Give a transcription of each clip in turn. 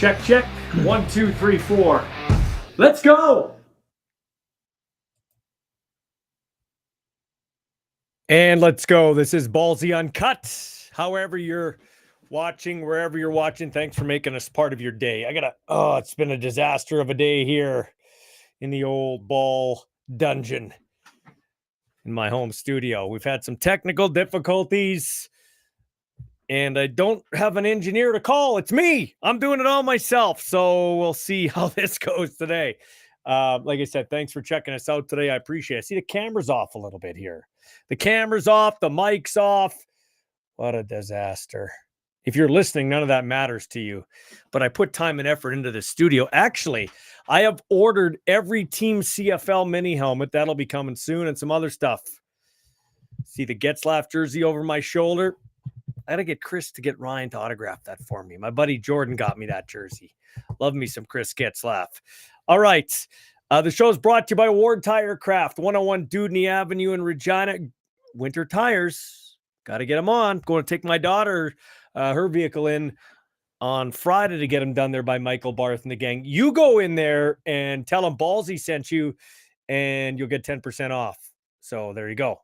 Check. 1, 2, 3, 4. Let's go. And let's go. This is Ballsy Uncut. However you're watching, wherever you're watching, thanks for making us part of your day. It's been a disaster of a day here in the old ball dungeon in my home studio. We've had some technical difficulties, and I don't have an engineer to call. It's me. I'm doing it all myself. So we'll see how this goes today. Like I said, thanks for checking us out today. I appreciate it. I see the camera's off a little bit here. The camera's off. The mic's off. What a disaster. If you're listening, none of that matters to you. But I put time and effort into the studio. Actually, I have ordered every Team CFL mini helmet. That'll be coming soon, and some other stuff. See the Getzlaff jersey over my shoulder? I got to get Chris to get Ryan to autograph that for me. My buddy Jordan got me that jersey. Love me some Chris Getzlaff. All right. The show is brought to you by Ward Tire Craft, 101 Dudney Avenue in Regina. Winter tires. Got to get them on. Going to take my daughter, her vehicle in on Friday to get them done there by Michael Barth and the gang. You go in there and tell them Ballsy sent you, and you'll get 10% off. So there you go.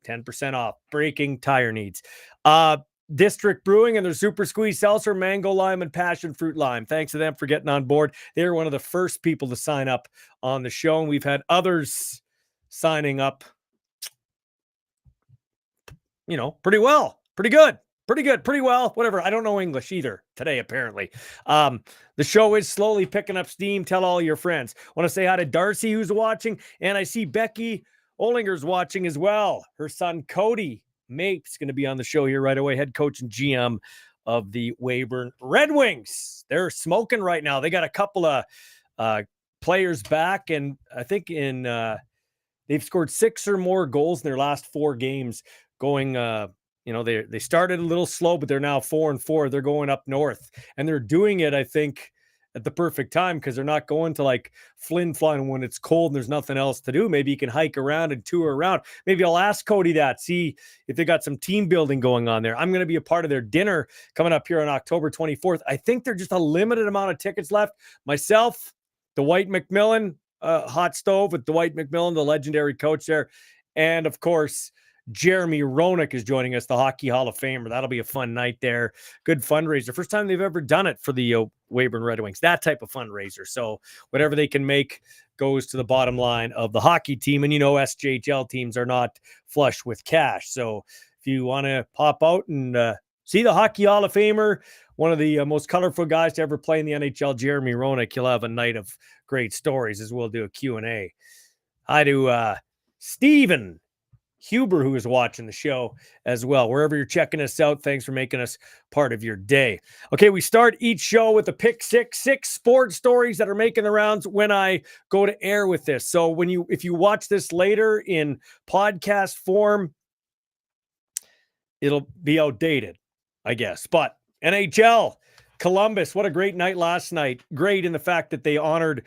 10% off. Breaking tire needs. District Brewing and their Super Squeeze Seltzer, Mango Lime, and Passion Fruit Lime. Thanks to them for getting on board. They were one of the first people to sign up on the show, and we've had others signing up, pretty well. Pretty good. Pretty well. Whatever. I don't know English either today, apparently. The show is slowly picking up steam. Tell all your friends. Want to say hi to Darcy, who's watching, and I see Becky Olinger's watching as well. Her son, Cody Mapes, going to be on the show here right away. Head coach and GM of the Weyburn Red Wings. They're smoking right now. They got a couple of players back, and I think they've scored 6 or more goals in their last 4 games. Going, they started a little slow, but they're now 4-4. They're going up north, and they're doing it, I think, at the perfect time, because they're not going to like Flin Flon when it's cold and there's nothing else to do. Maybe you can hike around and tour around. Maybe I'll ask Cody that, see if they got some team building going on there. I'm going to be a part of their dinner coming up here on October 24th. I think there's just a limited amount of tickets left. Myself, Dwight McMillan, hot stove with Dwight McMillan, the legendary coach there. And of course, Jeremy Roenick is joining us, the Hockey Hall of Famer. That'll be a fun night there. Good fundraiser. First time they've ever done it for the Weyburn Red Wings, that type of fundraiser. So whatever they can make goes to the bottom line of the hockey team. And, SJHL teams are not flush with cash. So if you want to pop out and see the Hockey Hall of Famer, one of the most colorful guys to ever play in the NHL, Jeremy Roenick, you'll have a night of great stories as we'll do a Q&A. Hi to Steven Huber, who is watching the show as well. Wherever you're checking us out, thanks for making us part of your day. Okay, we start each show with the pick six sports stories that are making the rounds when I go to air with this. So if you watch this later in podcast form, it'll be outdated, I guess. But NHL, Columbus, what a great night last night. Great in the fact that they honored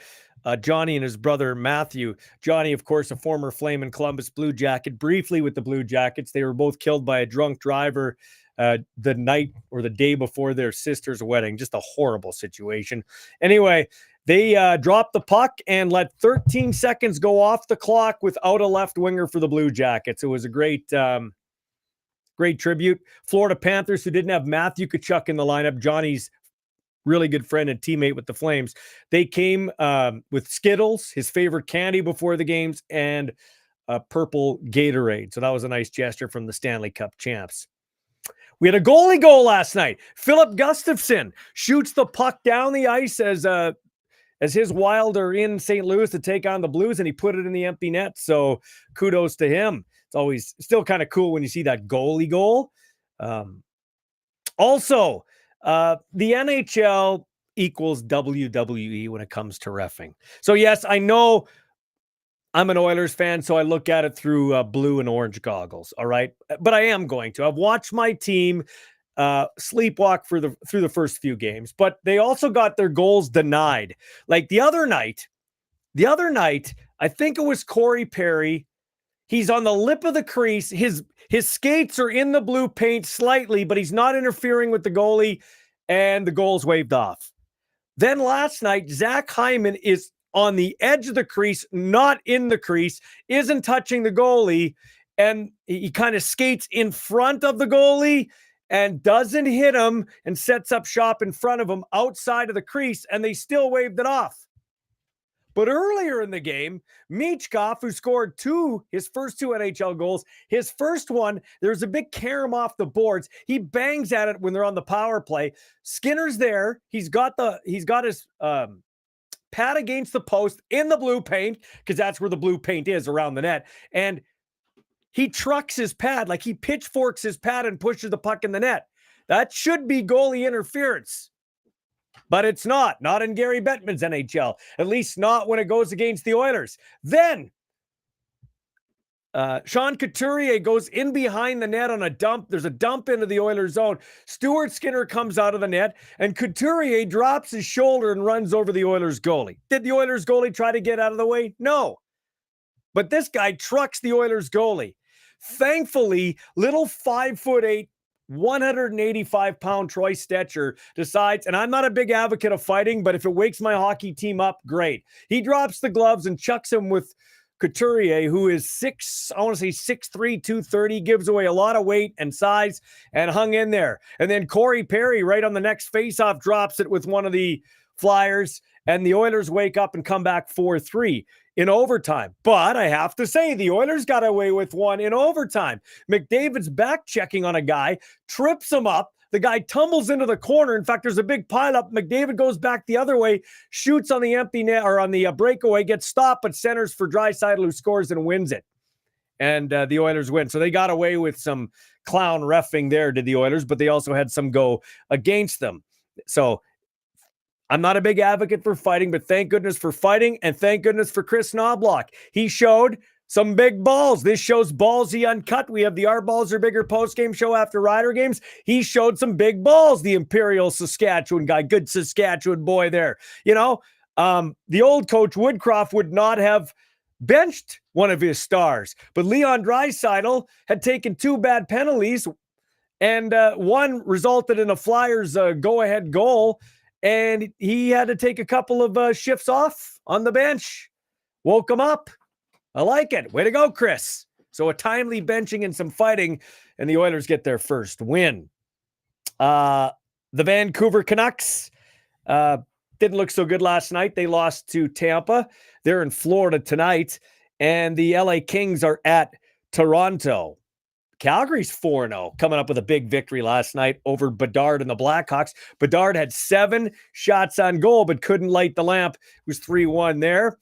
Johnny and his brother Matthew. Johnny, of course, a former Flame and Columbus Blue Jacket, briefly with the Blue Jackets. They were both killed by a drunk driver the night or the day before their sister's wedding. Just a horrible situation. Anyway, they dropped the puck and let 13 seconds go off the clock without a left winger for the Blue Jackets. It was a great tribute. Florida Panthers, who didn't have Matthew Tkachuk in the lineup, Johnny's really good friend and teammate with the Flames. They came with Skittles, his favorite candy before the games, and a purple Gatorade. So that was a nice gesture from the Stanley Cup champs. We had a goalie goal last night. Philip Gustafson shoots the puck down the ice as his Wild are in St. Louis to take on the Blues, and he put it in the empty net. So kudos to him. It's always still kind of cool when you see that goalie goal. Also, the NHL equals WWE when it comes to reffing. So yes, I know I'm an Oilers fan, so I look at it through blue and orange goggles. All right. But I am going to. I've watched my team sleepwalk through the first few games, but they also got their goals denied. Like the other night, I think it was Corey Perry. He's on the lip of the crease. His skates are in the blue paint slightly, but he's not interfering with the goalie, and the goal's waved off. Then last night, Zach Hyman is on the edge of the crease, not in the crease, isn't touching the goalie, and he kind of skates in front of the goalie and doesn't hit him and sets up shop in front of him outside of the crease, and they still waved it off. But earlier in the game, Michkov, who scored his first two NHL goals, his first one, there's a big carom off the boards. He bangs at it when they're on the power play. Skinner's there. He's got his pad against the post in the blue paint, because that's where the blue paint is, around the net. And he trucks his pad, like he pitchforks his pad and pushes the puck in the net. That should be goalie interference. But it's not in Gary Bettman's NHL, at least not when it goes against the Oilers. Then Sean Couturier goes in behind the net on a dump. There's a dump into the Oilers zone. Stuart Skinner comes out of the net, and Couturier drops his shoulder and runs over the Oilers goalie. Did the Oilers goalie try to get out of the way? No. But this guy trucks the Oilers goalie. Thankfully, little 5'8", 185-pound Troy Stetcher decides, and I'm not a big advocate of fighting, but if it wakes my hockey team up, great. He drops the gloves and chucks him with Couturier, who is 6'3", 230, gives away a lot of weight and size, and hung in there. And then Corey Perry, right on the next faceoff, drops it with one of the Flyers, and the Oilers wake up and come back 4-3 in overtime. But I have to say, the Oilers got away with one in overtime. McDavid's back checking on a guy, trips him up. The guy tumbles into the corner. In fact, there's a big pileup. McDavid goes back the other way, shoots on the empty net, or on the breakaway, gets stopped, but centers for Draisaitl, who scores and wins it. And the Oilers win. So they got away with some clown reffing there, did the Oilers, but they also had some go against them. So I'm not a big advocate for fighting, but thank goodness for fighting, and thank goodness for Chris Knobloch. He showed some big balls. This show's Ballsy Uncut. We have the Our Balls Are Bigger postgame show after Rider games. He showed some big balls, the Imperial Saskatchewan guy. Good Saskatchewan boy there. You know, the old coach Woodcroft would not have benched one of his stars, but Leon Draisaitl had taken two bad penalties, and one resulted in a Flyers go-ahead goal, and he had to take a couple of shifts off on the bench. Woke him up. I like it. Way to go, Chris. So a timely benching and some fighting, and the Oilers get their first win. The Vancouver Canucks didn't look so good last night. They lost to Tampa. They're in Florida tonight, and the LA Kings are at Toronto. Calgary's 4-0, coming up with a big victory last night over Bedard and the Blackhawks. Bedard had 7 shots on goal, but couldn't light the lamp. It was 3-1 there.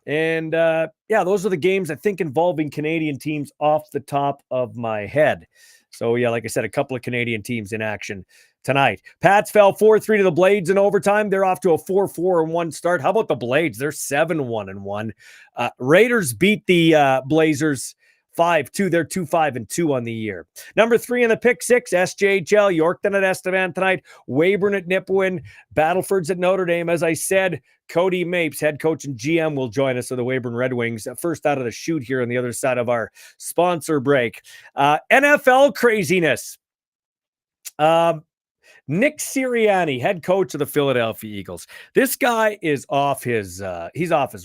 And yeah, those are the games, I think, involving Canadian teams off the top of my head. So yeah, like I said, a couple of Canadian teams in action tonight. Pats fell 4-3 to the Blades in overtime. They're off to a 4-4-1 start. How about the Blades? They're 7-1-1. Raiders beat the Blazers 5-2. They're 2-5-2 on the year. Number 3 in the pick 6, SJHL, Yorkton at Estevan tonight, Weyburn at Nipawin, Battleford's at Notre Dame. As I said, Cody Mapes, head coach and GM, will join us of the Weyburn Red Wings. First out of the chute here on the other side of our sponsor break. NFL craziness. Nick Sirianni, head coach of the Philadelphia Eagles. This guy is off his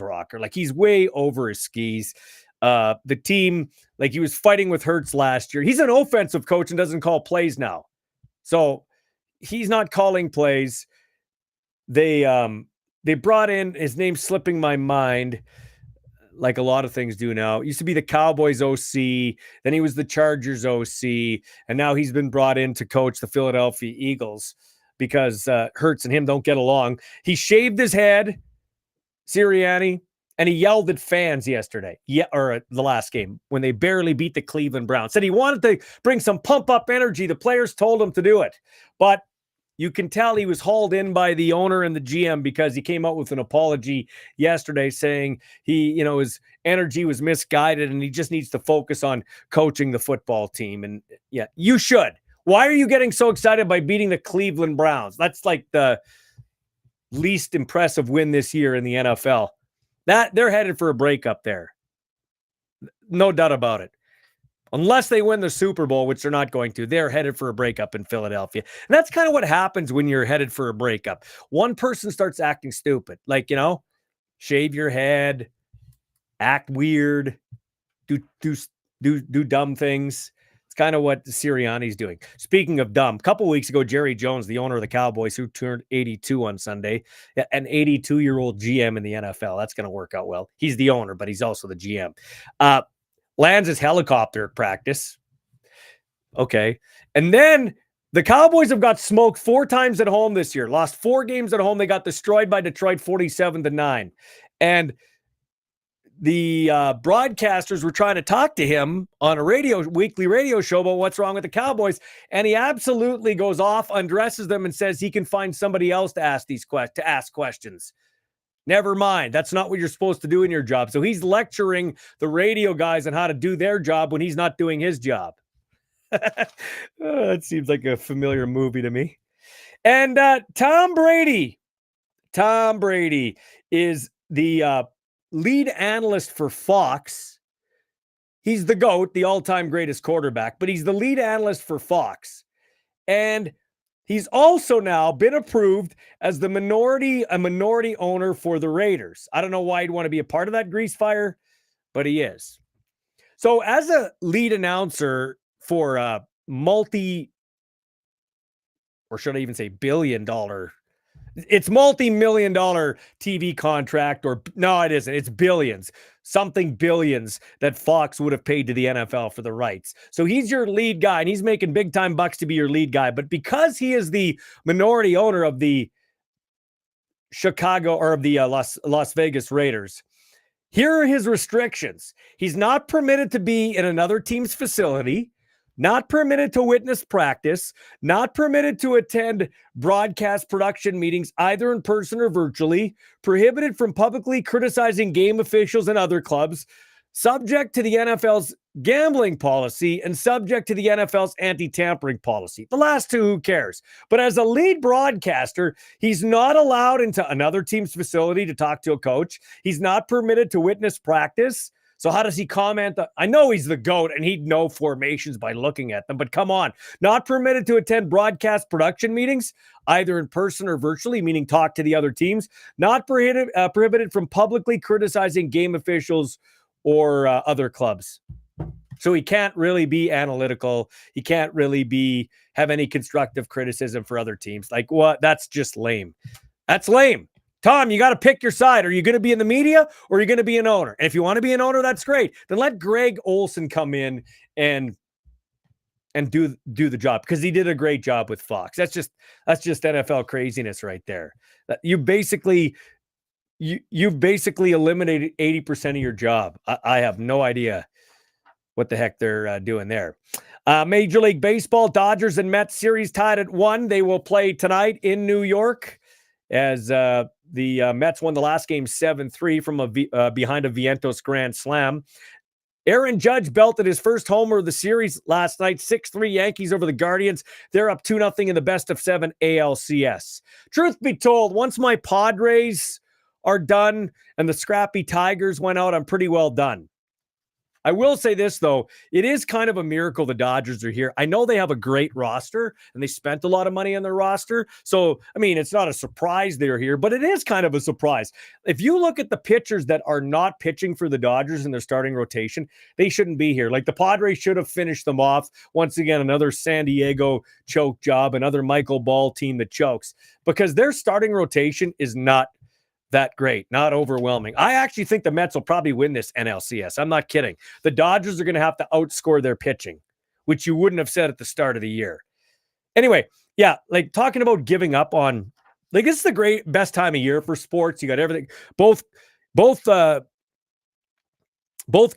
rocker. Like, he's way over his skis. The team, like, he was fighting with Hurts last year. He's an offensive coach and doesn't call plays now. So he's not calling plays. They brought in, his name's slipping my mind, like a lot of things do now. It used to be the Cowboys OC, then he was the Chargers OC, and now he's been brought in to coach the Philadelphia Eagles because Hurts and him don't get along. He shaved his head, Sirianni, and he yelled at fans yesterday, or the last game, when they barely beat the Cleveland Browns. Said he wanted to bring some pump-up energy. The players told him to do it. But you can tell he was hauled in by the owner and the GM, because he came out with an apology yesterday saying his energy was misguided and he just needs to focus on coaching the football team. And yeah, you should. Why are you getting so excited by beating the Cleveland Browns? That's like the least impressive win this year in the NFL. That they're headed for a breakup there. No doubt about it. Unless they win the Super Bowl, which they're not going to. They're headed for a breakup in Philadelphia. And that's kind of what happens when you're headed for a breakup. One person starts acting stupid. Like, shave your head, act weird, do dumb things. It's kind of what Sirianni's doing. Speaking of dumb, a couple weeks ago, Jerry Jones, the owner of the Cowboys, who turned 82 on Sunday, an 82-year-old GM in the NFL. That's going to work out well. He's the owner, but he's also the GM. Lands his helicopter at practice. Okay. And then the Cowboys have got smoked 4 times at home this year. Lost 4 games at home. They got destroyed by Detroit 47-9. And the broadcasters were trying to talk to him on a weekly radio show about what's wrong with the Cowboys. And he absolutely goes off, undresses them, and says he can find somebody else to ask questions. Never mind. That's not what you're supposed to do in your job. So he's lecturing the radio guys on how to do their job when he's not doing his job. It seems like a familiar movie to me. And Tom Brady is the lead analyst for Fox. He's the GOAT, the all-time greatest quarterback, but he's the lead analyst for Fox. And he's also now been approved as a minority owner for the Raiders. I don't know why he'd want to be a part of that grease fire, but he is. So as a lead announcer for a billion-dollar, it's multi-million-dollar TV contract, or no, it isn't. It's billions that Fox would have paid to the NFL for the rights. So he's your lead guy, and he's making big-time bucks to be your lead guy. But because he is the minority owner of the Las Vegas Raiders, here are his restrictions. He's not permitted to be in another team's facility, not permitted to witness practice, not permitted to attend broadcast production meetings, either in person or virtually, prohibited from publicly criticizing game officials and other clubs, subject to the NFL's gambling policy, and subject to the NFL's anti-tampering policy. The last two, who cares? But as a lead broadcaster, he's not allowed into another team's facility to talk to a coach. He's not permitted to witness practice. So how does he comment? I know he's the GOAT and he'd know formations by looking at them, but come on. Not permitted to attend broadcast production meetings, either in person or virtually, meaning talk to the other teams. Not prohibited from publicly criticizing game officials or other clubs. So he can't really be analytical. He can't really have any constructive criticism for other teams. Like, what? That's just lame. That's lame. Tom, you got to pick your side. Are you going to be in the media or are you going to be an owner? And if you want to be an owner, that's great. Then let Greg Olsen come in and do the job, because he did a great job with Fox. That's just NFL craziness right there. You've basically eliminated 80% of your job. I have no idea what the heck they're doing there. Major League Baseball, Dodgers and Mets series tied at 1. They will play tonight in New York, as the Mets won the last game 7-3 from behind a Vientos grand slam. Aaron Judge belted his first homer of the series last night, 6-3 Yankees over the Guardians. They're up 2-0 in the best-of-7 ALCS. Truth be told, once my Padres are done and the scrappy Tigers went out, I'm pretty well done. I will say this, though. It is kind of a miracle the Dodgers are here. I know they have a great roster, and they spent a lot of money on their roster. So, I mean, it's not a surprise they're here, but it is kind of a surprise. If you look at the pitchers that are not pitching for the Dodgers in their starting rotation, they shouldn't be here. Like, the Padres should have finished them off. Once again, another San Diego choke job, another Michael Ball team that chokes, because their starting rotation is not that great, not overwhelming. I actually think the Mets will probably win this NLCS. I'm not kidding. The Dodgers are going to have to outscore their pitching, which you wouldn't have said at the start of the year. Anyway, yeah, like talking about giving up on, like, this is the best time of year for sports. You got everything, both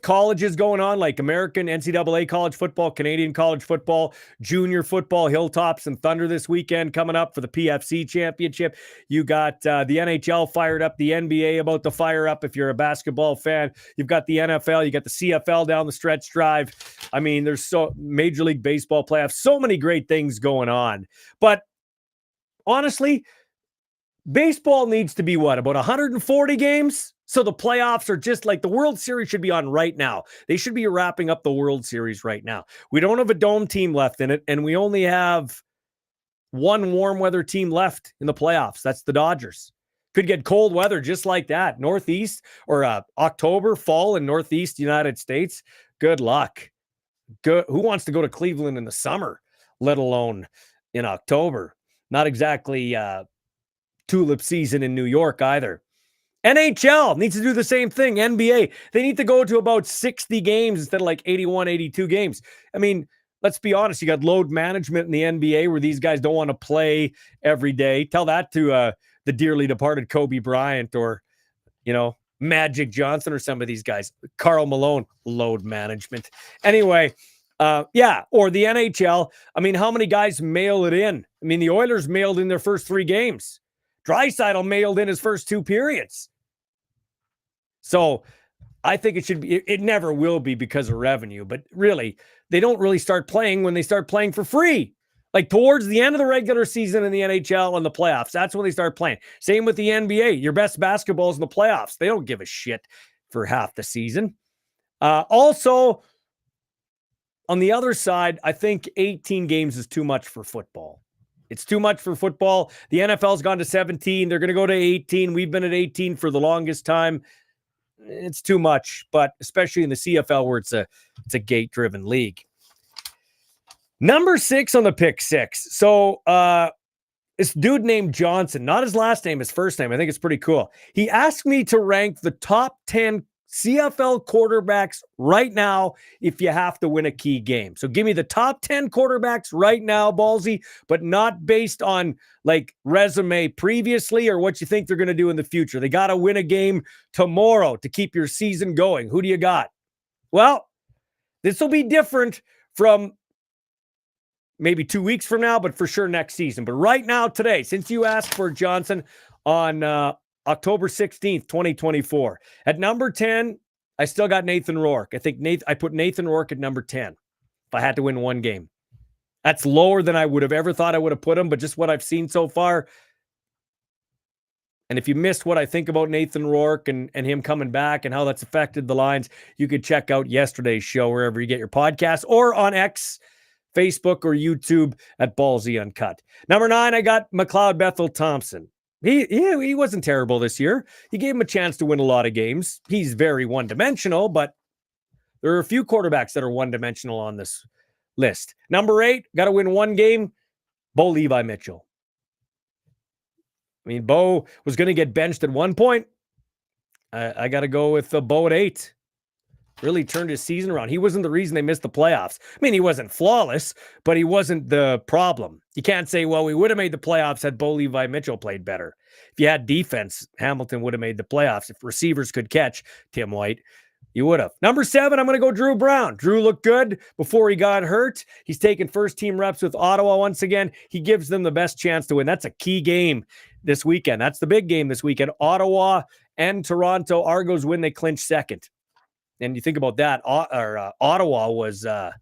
colleges going on, like American NCAA college football, Canadian college football, junior football, Hilltops and Thunder this weekend coming up for the PFC championship. You got the NHL fired up, the NBA about to fire up if you're a basketball fan. You've got the NFL, you got the CFL down the stretch drive. I mean, there's Major League Baseball playoffs, so many great things going on. But honestly, baseball needs to be what, about 140 games? So the playoffs are just like the World Series should be on right now. They should be wrapping up the World Series right now. We don't have a dome team left in it, and we only have one warm weather team left in the playoffs. That's the Dodgers. Could get cold weather just like that. Northeast or October, fall in Northeast United States. Good luck. Who wants to go to Cleveland in the summer, let alone in October? Not exactly tulip season in New York either. NHL needs to do the same thing. NBA, they need to go to about 60 games instead of like 81, 82 games. I mean, let's be honest. You got load management in the NBA where these guys don't want to play every day. Tell that to the dearly departed Kobe Bryant or, Magic Johnson or some of these guys. Karl Malone, load management. Anyway, or the NHL. I mean, how many guys mail it in? I mean, the Oilers mailed in their first 3 games. Draisaitl mailed in his first 2 periods. So I think it never will be because of revenue, but really, they don't really start playing when they start playing for free. Like towards the end of the regular season in the NHL and the playoffs, that's when they start playing. Same with the NBA. Your best basketball is in the playoffs. They don't give a shit for half the season. Also, on the other side, I think 18 games is too much for football. It's too much for football. The NFL's gone to 17. They're going to go to 18. We've been at 18 for the longest time. It's too much, but especially in the CFL where it's a gate-driven league. Number 6 on the pick 6. So this dude named Johnson, not his last name, his first name. I think it's pretty cool. He asked me to rank the top 10 CFL quarterbacks right now if you have to win a key game. So give me the top 10 quarterbacks right now, Ballsy, but not based on like resume previously or what you think they're going to do in the future. They got to win a game tomorrow to keep your season going. Who do you got? Well, this will be different from maybe 2 weeks from now, but for sure next season. But right now, today, since you asked for Johnson on October 16th, 2024. At number 10, I still got Nathan Rourke. I put Nathan Rourke at number 10 if I had to win one game. That's lower than I would have ever thought I would have put him, but just what I've seen so far. And if you missed what I think about Nathan Rourke and him coming back and how that's affected the Lions, you could check out yesterday's show wherever you get your podcasts or on X, Facebook, or YouTube at Ballsy Uncut. Number 9, I got McLeod Bethel Thompson. He wasn't terrible this year. He gave him a chance to win a lot of games. He's very one-dimensional, but there are a few quarterbacks that are one-dimensional on this list. Number 8, got to win one game, Bo Levi Mitchell. I mean, Bo was going to get benched at one point. I got to go with Bo at 8. Really turned his season around. He wasn't the reason they missed the playoffs. I mean, he wasn't flawless, but he wasn't the problem. You can't say, well, we would have made the playoffs had Bo Levi Mitchell played better. If you had defense, Hamilton would have made the playoffs. If receivers could catch Tim White, you would have. Number 7, I'm going to go Drew Brown. Drew looked good before he got hurt. He's taking first-team reps with Ottawa once again. He gives them the best chance to win. That's a key game this weekend. That's the big game this weekend. Ottawa and Toronto. Argos win, they clinch second. And you think about that, Ottawa was, what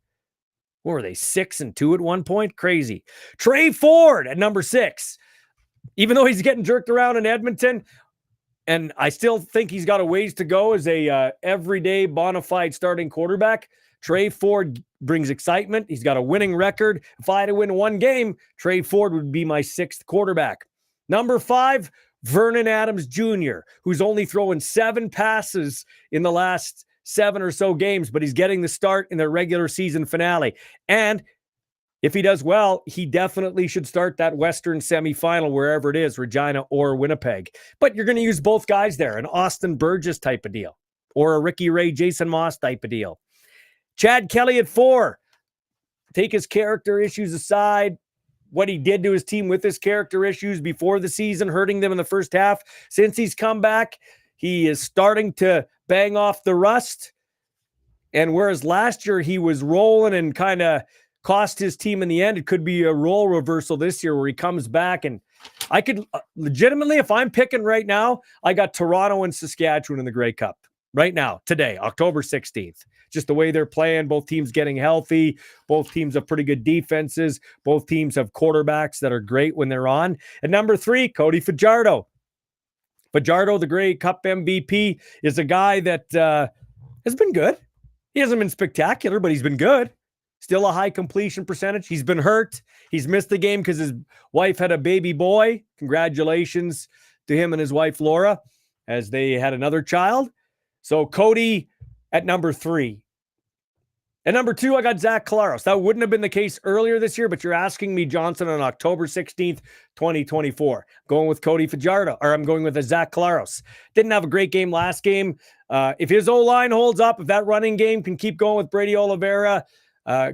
were they, 6-2 at one point? Crazy. Trey Ford at number 6. Even though he's getting jerked around in Edmonton, and I still think he's got a ways to go as a everyday bona fide starting quarterback, Trey Ford brings excitement. He's got a winning record. If I had to win one game, Trey Ford would be my 6th quarterback. Number 5, Vernon Adams Jr., who's only throwing 7 passes in the last 7 or so games, but he's getting the start in their regular season finale. And if he does well, he definitely should start that Western semifinal, wherever it is, Regina or Winnipeg. But you're going to use both guys there, an Austin Burgess type of deal, or a Ricky Ray, Jason Moss type of deal. Chad Kelly at 4. Take his character issues aside, what he did to his team with his character issues before the season, hurting them in the first half. Since he's come back, he is starting to bang off the rust. And whereas last year he was rolling and kind of cost his team in the end, it could be a role reversal this year where he comes back. And I could legitimately, if I'm picking right now, I got Toronto and Saskatchewan in the Grey Cup right now, today, October 16th. Just the way they're playing, both teams getting healthy, both teams have pretty good defenses, both teams have quarterbacks that are great when they're on. At number 3, Cody Fajardo. Fajardo, the Grey Cup MVP, is a guy that has been good. He hasn't been spectacular, but he's been good. Still a high completion percentage. He's been hurt. He's missed the game because his wife had a baby boy. Congratulations to him and his wife, Laura, as they had another child. So Cody at number 3. At number 2, I got Zach Collaros. That wouldn't have been the case earlier this year, but you're asking me Johnson on October 16th, 2024. Going with Cody Fajardo, or I'm going with a Zach Collaros. Didn't have a great game last game. If his O-line holds up, if that running game can keep going with Brady Oliveira,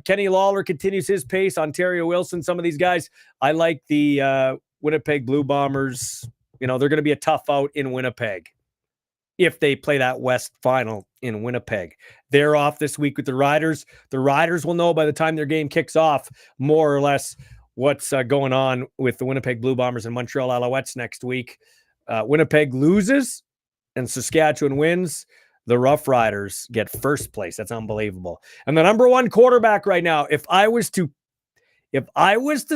Kenny Lawler continues his pace, Ontario Wilson, some of these guys, I like the Winnipeg Blue Bombers. You know, they're going to be a tough out in Winnipeg if they play that West final in Winnipeg. They're off this week with the Riders. The Riders will know by the time their game kicks off more or less what's going on with the Winnipeg Blue Bombers and Montreal Alouettes next week. Winnipeg loses and Saskatchewan wins. The Rough Riders get first place. That's unbelievable. And the number 1 quarterback right now, if I was to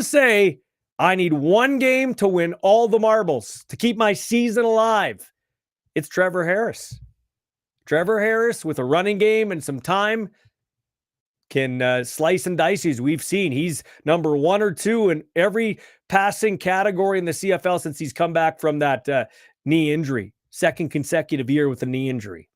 say I need one game to win all the marbles to keep my season alive, it's Trevor Harris. Trevor Harris with a running game and some time can slice and dice, as we've seen. He's number 1 or 2 in every passing category in the CFL since he's come back from that knee injury. Second consecutive year with a knee injury.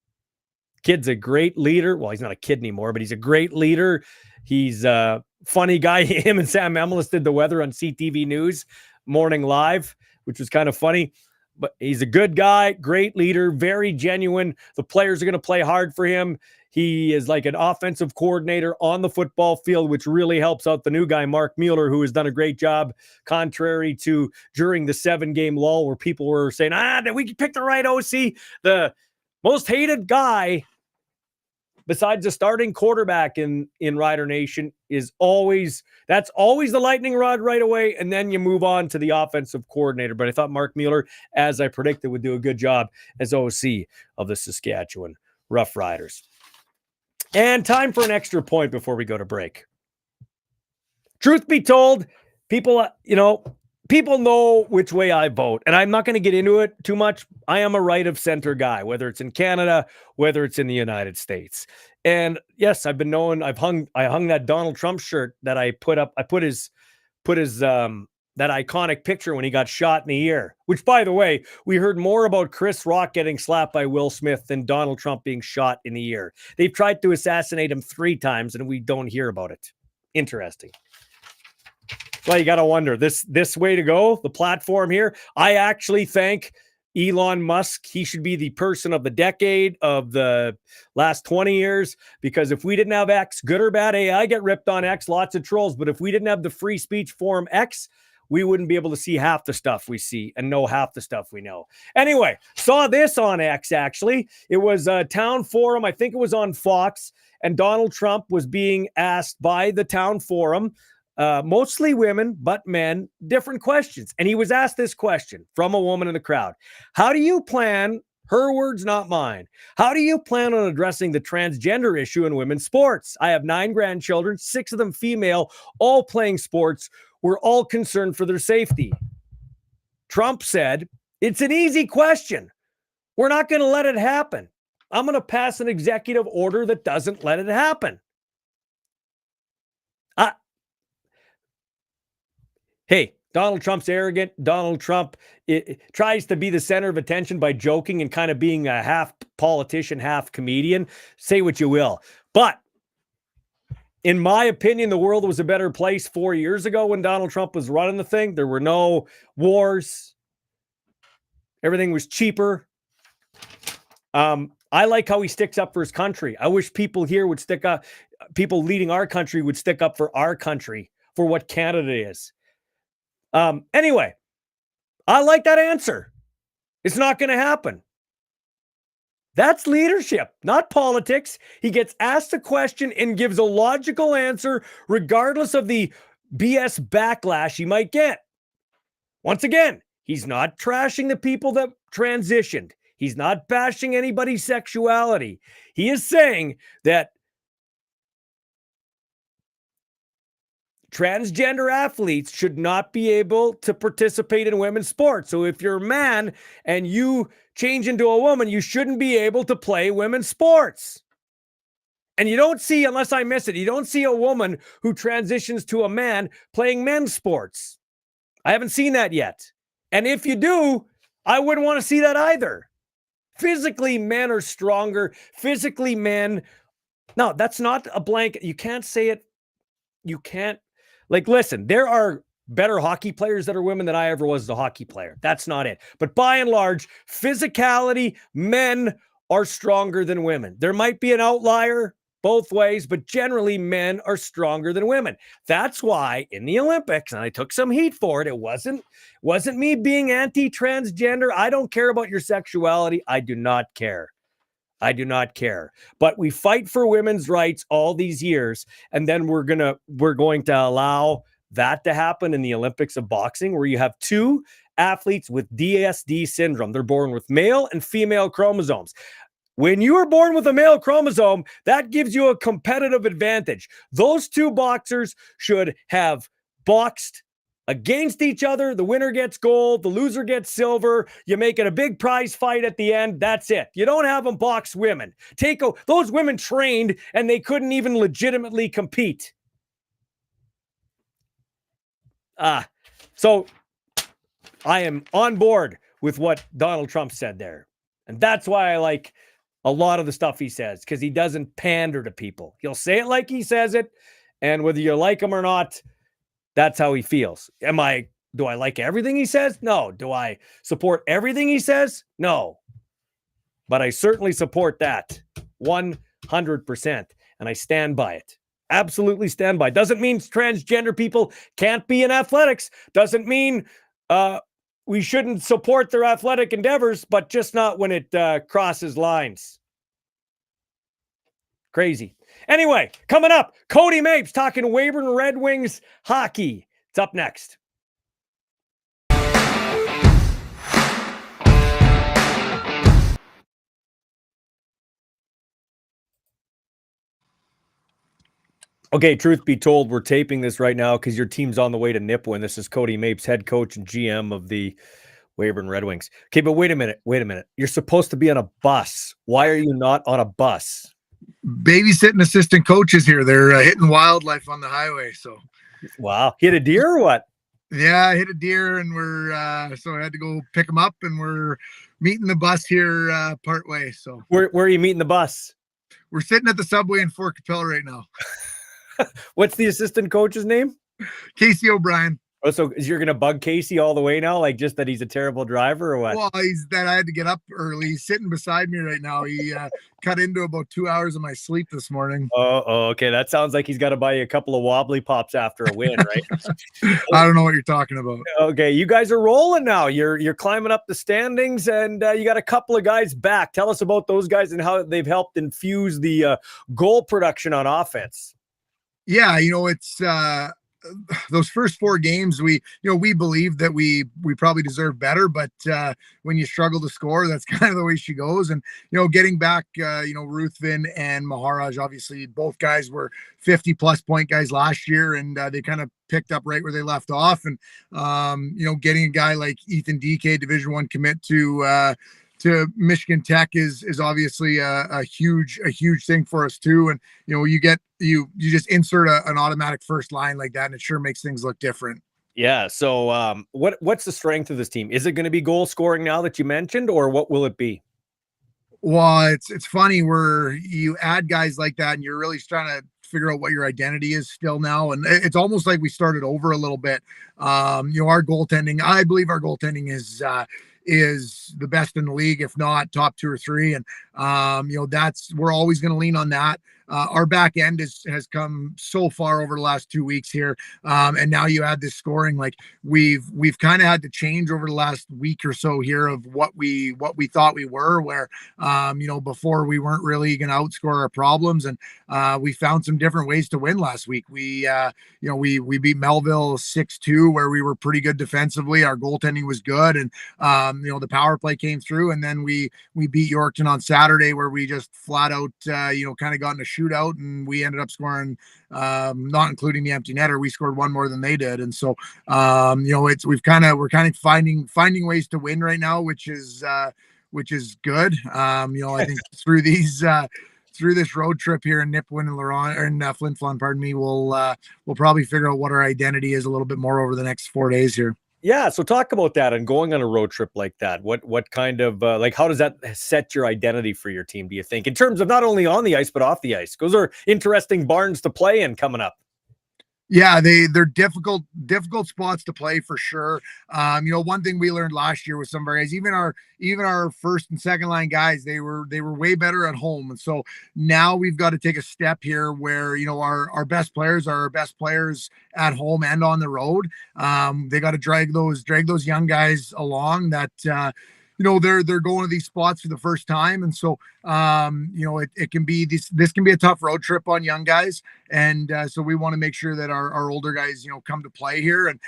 Kid's a great leader. Well, he's not a kid anymore, but he's a great leader. He's a funny guy. Him and Sam Emelis did the weather on CTV News Morning Live, which was kind of funny. But he's a good guy, great leader, very genuine. The players are going to play hard for him. He is like an offensive coordinator on the football field, which really helps out the new guy, Mark Mueller, who has done a great job, contrary to during the 7-game lull where people were saying, did we pick the right OC? The most hated guy besides the starting quarterback in Rider Nation is always the lightning rod right away, and then you move on to the offensive coordinator. But I thought Mark Mueller, as I predicted, would do a good job as OC of the Saskatchewan Rough Riders. And time for an extra point before we go to break. Truth be told, people know which way I vote, and I'm not going to get into it too much. I am a right of center guy, whether it's in Canada, whether it's in the United States. And yes, I've been known. I hung that Donald Trump shirt that I put up. I put his that iconic picture when he got shot in the ear. Which, by the way, we heard more about Chris Rock getting slapped by Will Smith than Donald Trump being shot in the ear. They've tried to assassinate him 3 times, and we don't hear about it. Interesting. Well, you got to wonder, this way to go, the platform here. I actually thank Elon Musk. He should be the person of the decade of the last 20 years, because if we didn't have X, good or bad, I get ripped on X, lots of trolls, but if we didn't have the free speech forum X, we wouldn't be able to see half the stuff we see and know half the stuff we know. Anyway, saw this on X, actually. It was a town forum. I think it was on Fox, and Donald Trump was being asked by the town forum, mostly women, but men, different questions. And he was asked this question from a woman in the crowd. How do you plan, her words, not mine, how do you plan on addressing the transgender issue in women's sports? I have 9 grandchildren, 6 of them female, all playing sports. We're all concerned for their safety. Trump said, it's an easy question. We're not going to let it happen. I'm going to pass an executive order that doesn't let it happen. Hey, Donald Trump's arrogant. Donald Trump tries to be the center of attention by joking and kind of being a half politician, half comedian. Say what you will. But in my opinion, the world was a better place 4 years ago when Donald Trump was running the thing. There were no wars. Everything was cheaper. I like how he sticks up for his country. I wish people here would stick up, people leading our country would stick up for our country, for what Canada is. Anyway, I like that answer. It's not going to happen. That's leadership, not politics. He gets asked a question and gives a logical answer, regardless of the BS backlash he might get. Once again, he's not trashing the people that transitioned. He's not bashing anybody's sexuality. He is saying that transgender athletes should not be able to participate in women's sports. So if you're a man and you change into a woman, you shouldn't be able to play women's sports. And you don't see, unless I miss it, you don't see a woman who transitions to a man playing men's sports. I haven't seen that yet. And if you do, I wouldn't want to see that either. Physically, men are stronger. Physically, men. No, that's not a blanket. You can't say it. You can't. Like, listen, there are better hockey players that are women than I ever was as a hockey player. That's not it. But by and large, physicality, men are stronger than women. There might be an outlier both ways, but generally men are stronger than women. That's why in the Olympics, and I took some heat for it, it wasn't me being anti-transgender. I don't care about your sexuality. I do not care. I do not care. But we fight for women's rights all these years, and then we're going to allow that to happen in the Olympics of boxing, where you have two athletes with DSD syndrome. They're born with male and female chromosomes. When you are born with a male chromosome, that gives you a competitive advantage. Those two boxers should have boxed against each other. The winner gets gold, the loser gets silver. You make it a big prize fight at the end. That's it. You don't have them box women. Those women trained and they couldn't even legitimately compete. So I am on board with what Donald Trump said there. And that's why I like a lot of the stuff he says, because he doesn't pander to people. He'll say it like he says it, and whether you like him or not, that's how he feels. Do I like everything he says? No. Do I support everything he says? No. But I certainly support that 100%, and I stand by it. Absolutely stand by. Doesn't mean transgender people can't be in athletics. Doesn't mean we shouldn't support their athletic endeavors, but just not when it crosses lines. Crazy. Anyway, coming up, Cody Mapes talking Weyburn Red Wings hockey. It's up next. Okay, truth be told, we're taping this right now because your team's on the way to Nipawin. This is Cody Mapes, head coach and GM of the Weyburn Red Wings. Okay, but wait a minute. You're supposed to be on a bus. Why are you not on a bus? Babysitting assistant coaches here. They're hitting wildlife on the highway. So, wow, hit a deer or what? Yeah, I hit a deer, and so I had to go pick them up, and we're meeting the bus here part way. So, where are you meeting the bus? We're sitting at the subway in Fort Capel right now. What's the assistant coach's name? Casey O'Brien. Oh, so you're going to bug Casey all the way now? Like just that he's a terrible driver or what? Well, I had to get up early. He's sitting beside me right now. He cut into about 2 hours of my sleep this morning. Oh, okay. That sounds like he's got to buy you a couple of wobbly pops after a win, right? I don't know what you're talking about. Okay, you guys are rolling now. You're climbing up the standings, and you got a couple of guys back. Tell us about those guys and how they've helped infuse the goal production on offense. Yeah, it's those first 4 games, we believe that we probably deserve better, but when you struggle to score, that's kind of the way she goes. And getting back, Ruthven and Maharaj, obviously both guys were 50+ point guys last year, and they kind of picked up right where they left off. And getting a guy like Ethan DK, Division I commit to Michigan Tech is obviously a huge thing for us too. And you just insert an automatic first line like that, and it sure makes things look different. Yeah. So what's the strength of this team? Is it going to be goal scoring now that you mentioned, or what will it be? Well, it's funny where you add guys like that and you're really trying to figure out what your identity is still now. And it's almost like we started over a little bit. Our goaltending, I believe our goaltending is the best in the league, if not top 2 or 3. And, we're always going to lean on that. Our back end has come so far over the last 2 weeks here. And now you add this scoring, like we've kind of had to change over the last week or so here of what we thought we were, where, before we weren't really going to outscore our problems. And we found some different ways to win last week. We beat Melville 6-2, where we were pretty good defensively. Our goaltending was good. And, The power play came through, and then we beat Yorkton on Saturday, where we just flat out, kind of got in a shootout, and we ended up scoring, not including the empty netter, we scored one more than they did. And so, we're kind of finding ways to win right now, which is good. I think through this road trip here in Nipawin and Laurent, or Flin Flon, pardon me, we'll probably figure out what our identity is a little bit more over the next 4 days here. Yeah, so talk about that and going on a road trip like that. What kind of how does that set your identity for your team, do you think, in terms of not only on the ice but off the ice? Those are interesting barns to play in coming up. Yeah, they're difficult spots to play for sure. One thing we learned last year with some of our guys, even our first and second line guys, they were way better at home. And so now we've got to take a step here where, our best players are our best players at home and on the road. They got to drag those young guys along that, they're going to these spots for the first time. And so, it can be this can be a tough road trip on young guys. And so we want to make sure that our older guys, come to play here. And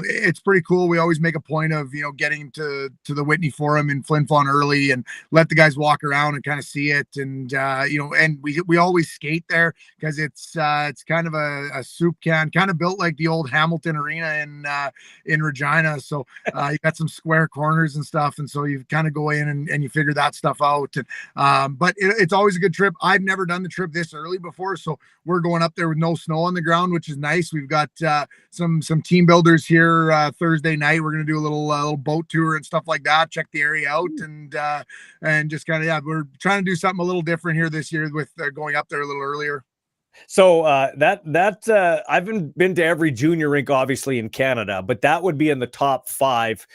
it's pretty cool. We always make a point of, getting to the Whitney Forum in Flin Flon early and let the guys walk around and kind of see it. And, and we always skate there because it's kind of a soup can, kind of built like the old Hamilton Arena in Regina. So you got some square corners and stuff. And so you kind of go in and you figure that stuff out. And, but it's always a good trip. I've never done the trip this early before. So we're going up there with no snow on the ground, which is nice. We've got some team builders here Thursday night. We're going to do a little boat tour and stuff like that, check the area out, and just kind of, we're trying to do something a little different here this year with going up there a little earlier. So I've been to every junior rink, obviously, in Canada, but that would be in the top 5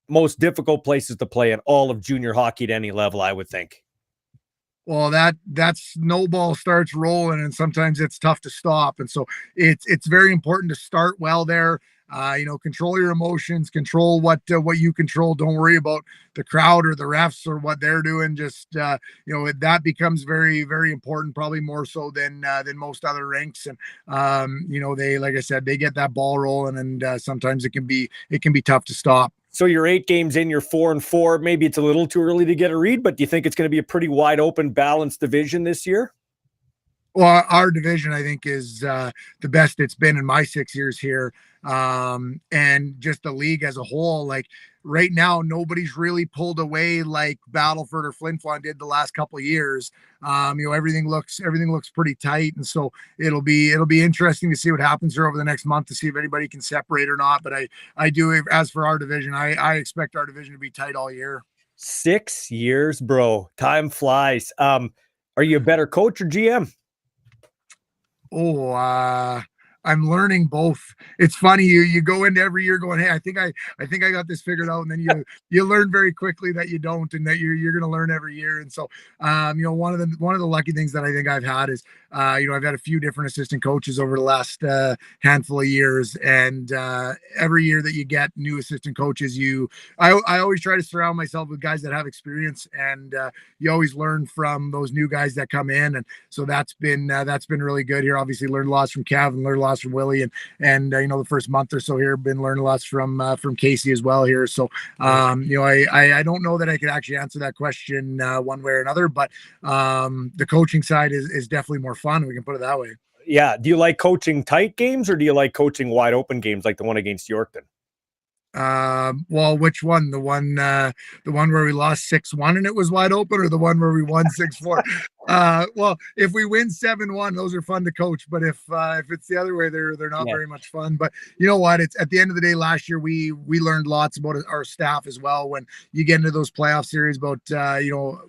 most difficult places to play in all of junior hockey at any level, I would think. Well, that snowball starts rolling, and sometimes it's tough to stop. And so it's very important to start well there. Control your emotions, control what you control. Don't worry about the crowd or the refs or what they're doing. Just, that becomes very, very important, probably more so than most other rinks. And, they, like I said, they get that ball rolling, and sometimes it can be tough to stop. So you're 8 games in, you're 4-4. Maybe it's a little too early to get a read, but do you think it's going to be a pretty wide open, balanced division this year? Well, our division, I think, is the best it's been in my 6 years here. And just the league as a whole, like right now, nobody's really pulled away like Battleford or Flin Flon did the last couple of years. Everything looks pretty tight. And so it'll be interesting to see what happens here over the next month to see if anybody can separate or not. But I do, as for our division, I expect our division to be tight all year. 6 years, bro. Time flies. Are you a better coach or GM? I'm learning both. It's funny, you go into every year going, hey, I think I got this figured out, and then you learn very quickly that you don't, and that you're going to learn every year. And so one of the lucky things that I think I've had is I've had a few different assistant coaches over the last handful of years, and every year that you get new assistant coaches, I always try to surround myself with guys that have experience, and you always learn from those new guys that come in. And so that's been really good here. Obviously learned lots from Kevin, learned lots from Willie, and the first month or so here been learning lots from Casey as well here. So I don't know that I could actually answer that question one way or another, but the coaching side is definitely more fun. We can put it that way. Yeah. Do you like coaching tight games, or do you like coaching wide open games like the one against Yorkton? Well, which one? The one where we lost 6-1 and it was wide open, or the one where we won 6-4? Well, if we win 7-1, those are fun to coach. But if it's the other way, they're not very much fun. But you know what? It's at the end of the day, last year we learned lots about our staff as well. When you get into those playoff series about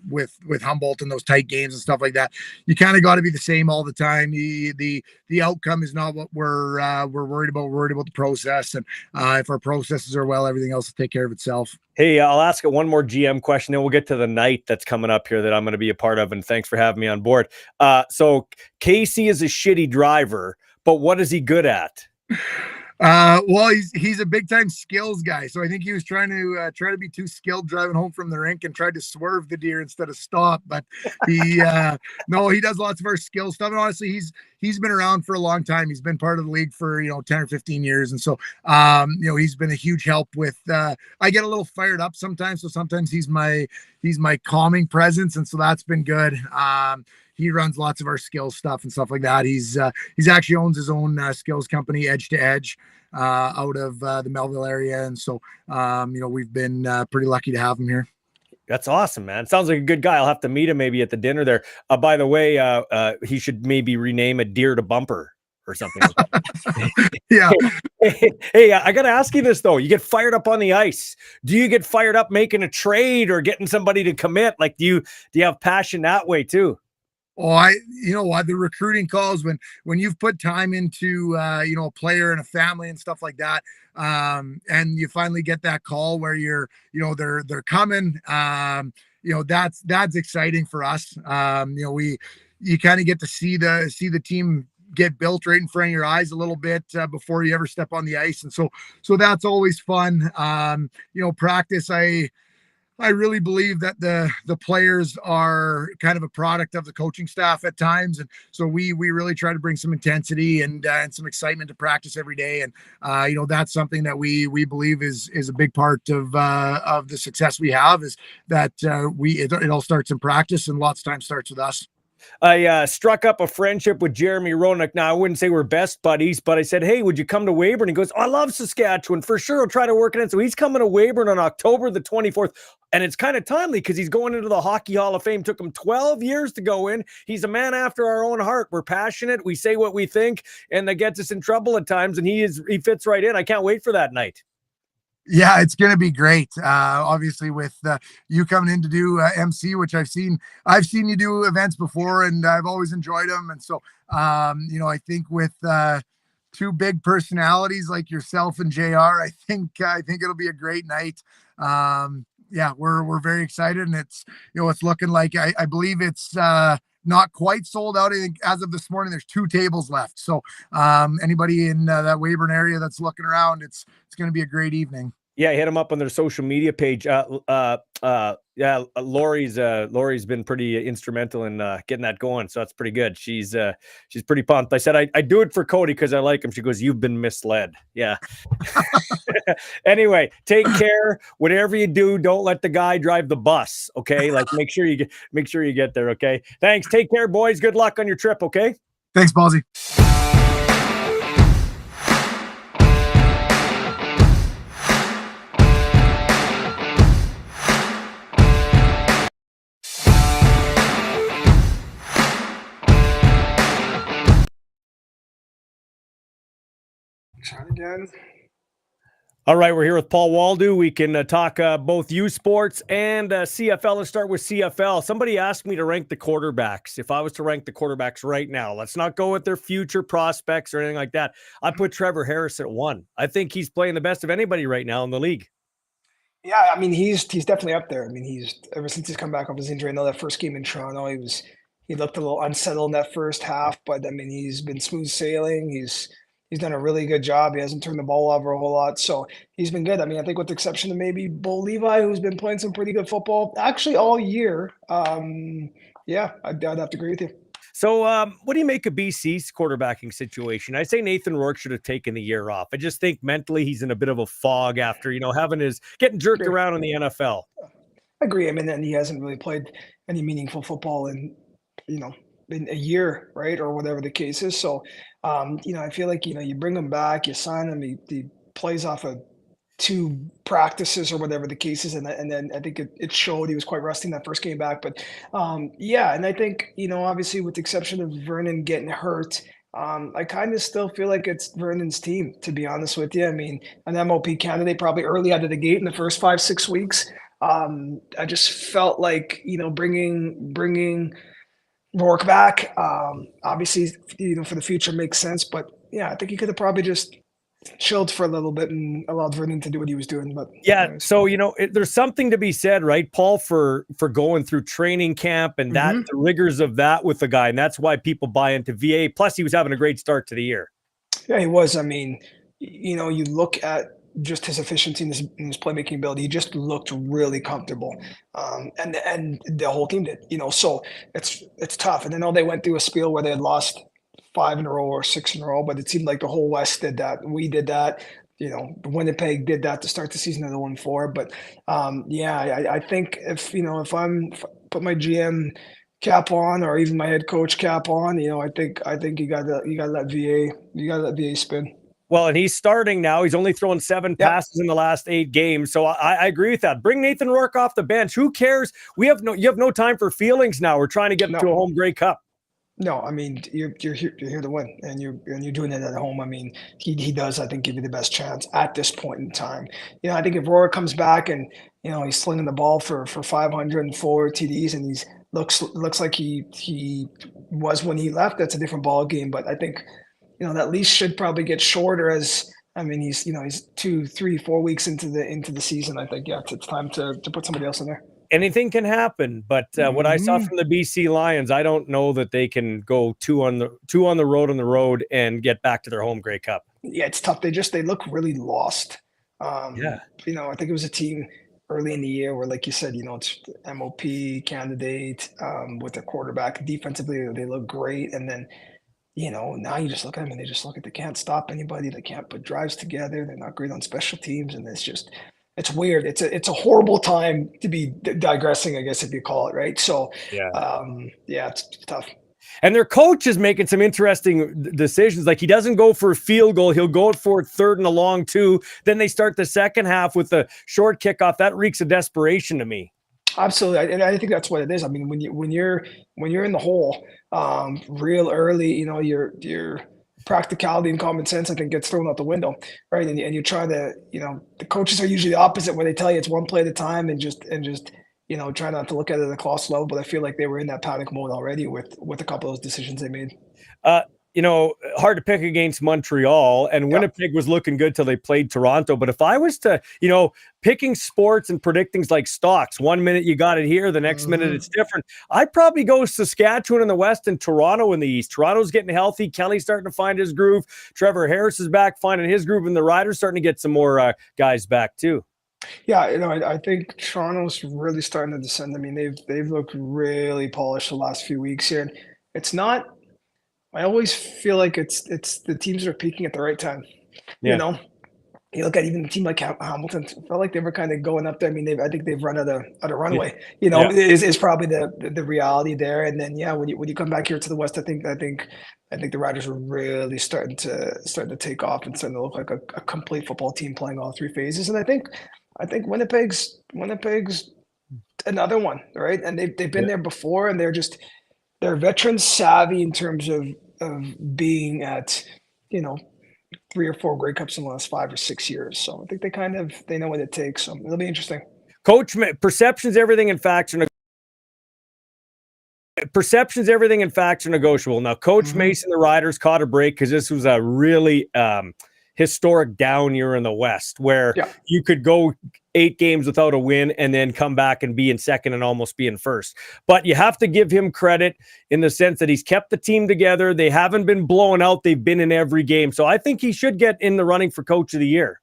with Humboldt and those tight games and stuff like that, you kind of got to be the same all the time. The outcome is not what we're worried about. We're worried about the process, and if our processes are well, everything else will take care of itself. Hey, I'll ask it one more GM question, then we'll get to the night that's coming up here that I'm going to be a part of, and thanks for having me on board. So Casey is a shitty driver, but what is he good at? Well, he's a big time skills guy. So I think he was trying to be too skilled driving home from the rink and tried to swerve the deer instead of stop. But he no, he does lots of our skill stuff. And honestly, he's been around for a long time. He's been part of the league for 10 or 15 years. And so he's been a huge help with I get a little fired up sometimes. So sometimes he's my calming presence. And so that's been good. He runs lots of our skills stuff and stuff like that. He's actually owns his own skills company, Edge to Edge, out of the Melville area. And so, we've been pretty lucky to have him here. That's awesome, man. Sounds like a good guy. I'll have to meet him maybe at the dinner there. By the way, he should maybe rename a deer to Bumper or something. Yeah. Hey, I got to ask you this though. You get fired up on the ice. Do you get fired up making a trade or getting somebody to commit? Like, do you have passion that way too? Oh, the recruiting calls when you've put time into, a player and a family and stuff like that. And you finally get that call where they're coming, that's exciting for us. You kind of get to see the team get built right in front of your eyes a little bit before you ever step on the ice. And so that's always fun. Practice, I really believe that the players are kind of a product of the coaching staff at times. And so we really try to bring some intensity and some excitement to practice every day. And, that's something that we believe is a big part of the success we have, is that it all starts in practice, and lots of time starts with us. I struck up a friendship with Jeremy Roenick. Now, I wouldn't say we're best buddies, but I said, hey, would you come to Weyburn? He goes, oh, I love Saskatchewan. For sure, I'll try to work it in. So he's coming to Weyburn on October the 24th. And it's kind of timely because he's going into the Hockey Hall of Fame. Took him 12 years to go in. He's a man after our own heart. We're passionate. We say what we think, and that gets us in trouble at times. And he fits right in. I can't wait for that night. Yeah, it's going to be great. Obviously with you coming in to do MC, which I've seen you do events before, and I've always enjoyed them. And so, I think with two big personalities like yourself and JR, I think it'll be a great night. We're very excited, and it's looking like I believe it's not quite sold out. I think as of this morning, there's 2 tables left. So anybody in that Weyburn area that's looking around, it's going to be a great evening. Yeah, hit them up on their social media page. Lori's been pretty instrumental in getting that going, so that's pretty good. She's pretty pumped. I said I do it for Cody because I like him. She goes, you've been misled. Yeah. Anyway, take care. Whatever you do, don't let the guy drive the bus. Okay, like make sure you get there. Okay, thanks. Take care, boys. Good luck on your trip. Okay. Thanks, Ballsy. Try again. All right, we're here with Paul Woldu. We can talk both U Sports and CFL. Let's start with CFL. Somebody asked me to rank the quarterbacks. If I was to rank the quarterbacks right now, let's not go with their future prospects or anything like that. I put Trevor Harris at 1. I think he's playing the best of anybody right now in the league. Yeah, I mean, he's definitely up there. I mean, he's ever since he's come back off his injury. I know that first game in Toronto, he looked a little unsettled in that first half, but I mean, he's been smooth sailing. He's done a really good job. He hasn't turned the ball over a whole lot, so he's been good. I mean, I think with the exception of maybe Bo Levi, who's been playing some pretty good football actually all year. I'd have to agree with you. So what do you make of BC's quarterbacking situation? I say Nathan Rourke should have taken the year off. I just think mentally he's in a bit of a fog after, getting jerked around in the NFL. I agree. I mean, and he hasn't really played any meaningful football in a year, right? Or whatever the case is. So, I feel like, you bring him back, you sign him, he plays off of 2 practices or whatever the case is. And then I think it showed he was quite rusty in that first game back. But and I think, obviously with the exception of Vernon getting hurt, I kind of still feel like it's Vernon's team, to be honest with you. I mean, an MOP candidate probably early out of the gate in the first 5-6 weeks. I just felt like, bringing Rourke back, obviously, for the future makes sense. But yeah, I think he could have probably just chilled for a little bit and allowed Vernon to do what he was doing. But yeah, so there's something to be said, right, Paul, for going through training camp and that the rigors of that with the guy, and that's why people buy into VA. Plus, he was having a great start to the year. Yeah, he was. I mean, you look at just his efficiency and his playmaking ability. He just looked really comfortable, and the whole team did. So it's tough. And I know they went through a spiel where they had lost 5 in a row or 6 in a row, but it seemed like the whole West did that. We did that. Winnipeg did that to start the season at 1-4. But I think if I put my GM cap on or even my head coach cap on, I think you gotta let VA spin. Well, and he's starting now. He's only thrown 7 passes in the last 8 games. So I agree with that. Bring Nathan Rourke off the bench. Who cares? You have no time for feelings now. We're trying to get to a home Grey Cup. No, I mean you're here to win, and you're doing it at home. I mean he does, I think, give you the best chance at this point in time. I think if Rourke comes back and he's slinging the ball for 504 TDs and he's looks like he was when he left, that's a different ball game. But I think that leash should probably get shorter as he's 2, 3, 4 weeks into the season. I think it's time to put somebody else in there. Anything can happen, but what I saw from the BC Lions, I don't know that they can go two on the road and get back to their home Grey Cup. Yeah, it's tough. They look really lost. I think it was a team early in the year where, like you said, it's MOP candidate with their quarterback. Defensively, they look great, and then now you just look at them and they can't stop anybody. They can't put drives together. They're not great on special teams, and it's weird. It's a horrible time to be digressing, I guess, if you call it, right? So, it's tough. And their coach is making some interesting decisions. Like, he doesn't go for a field goal. He'll go for it 3rd and a long 2. Then they start the second half with the short kickoff. That reeks of desperation to me. Absolutely, and I think that's what it is. I mean, when you're in the hole real early, your practicality and common sense, I think, gets thrown out the window, right? And you try to, the coaches are usually the opposite, where they tell you it's one play at a time and just try not to look at it at a class level. But I feel like they were in that panic mode already with a couple of those decisions they made. Hard to pick against Montreal, and Winnipeg was looking good till they played Toronto. But if I was to, picking sports and predicting like stocks, 1 minute you got it here, the next minute it's different. I'd probably go Saskatchewan in the West and Toronto in the East. Toronto's getting healthy. Kelly's starting to find his groove. Trevor Harris is back finding his groove, and the Riders starting to get some more guys back too. Yeah, I think Toronto's really starting to descend. I mean, they've looked really polished the last few weeks here. It's not. I always feel like it's the teams that are peaking at the right time. Yeah. You look at even a team like Hamilton, felt like they were kind of going up there. I mean, I think they've run out of runway. Is probably the reality there. And then when you come back here to the West, I think the Riders are really starting to take off and starting to look like a complete football team playing all 3 phases. And I think Winnipeg's another one, right? And they've been there before, and they're veteran savvy in terms of being at 3 or 4 Grey Cups in the last 5 or 6 years. So I think they know what it takes. So it'll be interesting. Coach, perceptions, everything, and facts are negotiable. Now, Coach Mason, the Riders caught a break because this was a really historic down year in the West, where you could go 8 games without a win and then come back and be in second and almost be in first. But you have to give him credit in the sense that he's kept the team together. They haven't been blown out. They've been in every game. So I think he should get in the running for Coach of the Year.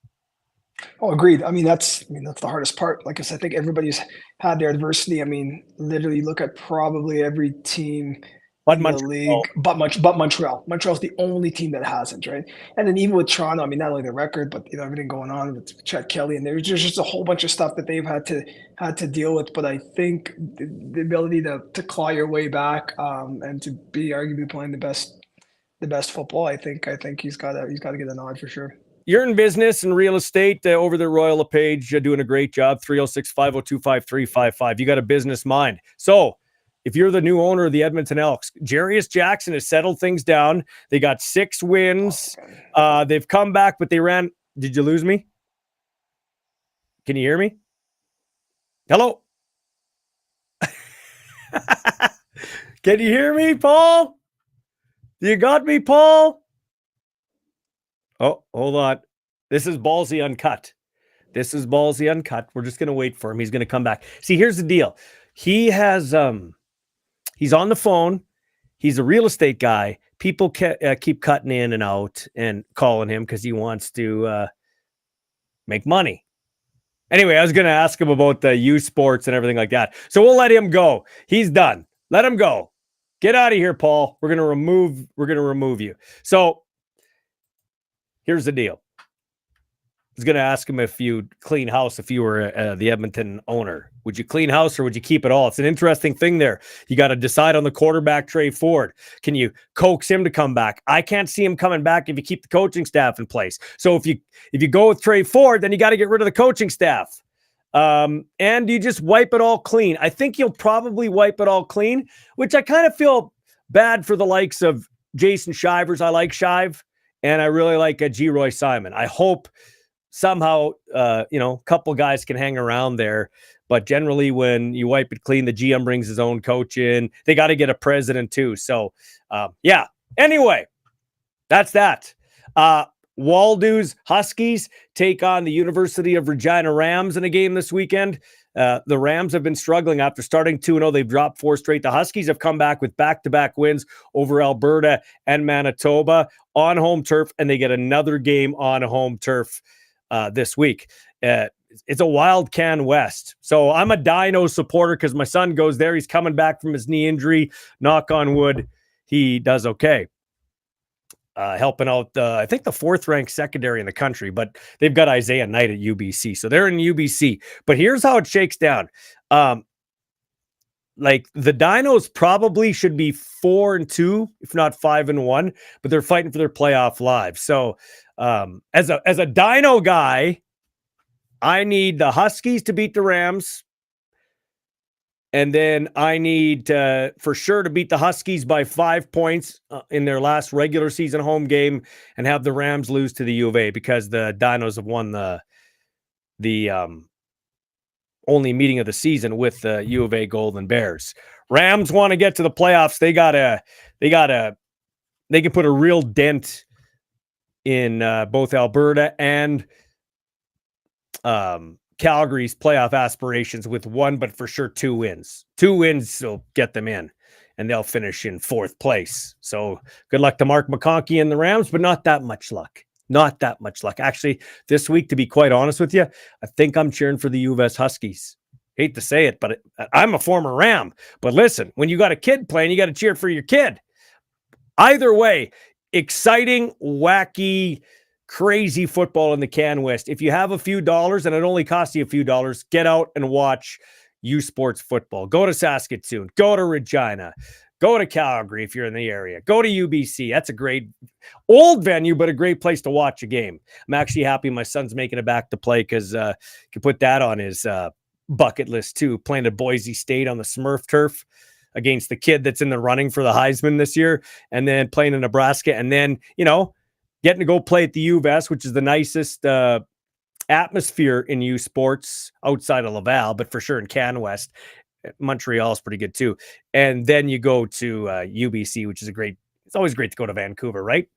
Oh, agreed. I mean, that's the hardest part. Like I said, I think everybody's had their adversity. I mean, literally look at probably every team in the league, but Montreal. Montreal's the only team that hasn't, right? And then even with Toronto, I mean, not only the record, but everything going on with Chet Kelly, and there's just a whole bunch of stuff that they've had to deal with. But I think the ability to claw your way back and to be arguably playing the best football, I think he's got to get a nod for sure. You're in business and real estate over the Royal LePage, doing a great job. 306-502-5355. You got a business mind. So if you're the new owner of the Edmonton Elks, Jarius Jackson has settled things down. They got 6 wins. They've come back, but they ran. Did you lose me? Can you hear me? Hello? Can you hear me, Paul? You got me, Paul? Oh, hold on. This is Ballsy Uncut. We're just going to wait for him. He's going to come back. See, here's the deal. He has, he's on the phone. he's a real estate guy. People keep cutting in and out and calling him because he wants to make money. Anyway, I was going to ask him about the youth sports and everything like that. So we'll let him go. He's done. Let him go. Get out of here, Paul. We're going to remove you. So here's the deal. I was going to ask him if you'd clean house if you were the Edmonton owner. Would you clean house or would you keep it all? It's an interesting thing there. You got to decide on the quarterback, Trey Ford. Can you coax him to come back? I can't see him coming back if you keep the coaching staff in place. So if you go with Trey Ford, then you got to get rid of the coaching staff. And you just wipe it all clean. I think you'll probably wipe it all clean, which I kind of feel bad for the likes of Jason Shivers. I like Shive, and I really like G. Roy Simon. I hope somehow, a couple guys can hang around there. But generally, when you wipe it clean, the GM brings his own coach in. They got to get a president too. So, yeah. Anyway, that's that. Woldu's Huskies take on the University of Regina Rams in a game this weekend. The Rams have been struggling after starting 2-0. They've dropped 4 straight. The Huskies have come back with back-to-back wins over Alberta and Manitoba on home turf, and they get another game on home turf this week. It's a wild Can West. So I'm a Dino supporter because my son goes there. He's coming back from his knee injury. Knock on wood, he does okay. Helping out, I think, the 4th-ranked secondary in the country, but they've got Isaiah Knight at UBC. So they're in UBC. But here's how it shakes down. Like the Dinos probably should be 4-2, if not 5-1, but they're fighting for their playoff lives. So as a Dino guy, I need the Huskies to beat the Rams. And then I need for sure to beat the Huskies by 5 points in their last regular season home game and have the Rams lose to the U of A because the Dinos have won the only meeting of the season with the U of A Golden Bears. Rams want to get to the playoffs. They can put a real dent in both Alberta and Calgary's playoff aspirations with one, but for sure 2 wins. 2 wins will get them in, and they'll finish in 4th place. So good luck to Mark McConkey and the Rams, but not that much luck. Not that much luck. Actually, this week, to be quite honest with you, I think I'm cheering for the U of S Huskies. Hate to say it, but I'm a former Ram. But listen, when you got a kid playing, you got to cheer for your kid. Either way, exciting, wacky, crazy football in the Can West. If you have a few dollars, and it only costs you a few dollars, get out and watch U Sports football. Go to Saskatoon. Go to Regina. Go to Calgary if you're in the area. Go to UBC. That's a great old venue, but a great place to watch a game. I'm actually happy my son's making it back to play because can put that on his bucket list too. Playing at Boise State on the Smurf turf against the kid that's in the running for the Heisman this year, and then playing in Nebraska, and then, getting to go play at the U of S, which is the nicest atmosphere in U Sports outside of Laval, but for sure in Can West. Montreal is pretty good too. And then you go to UBC, which is it's always great to go to Vancouver, right?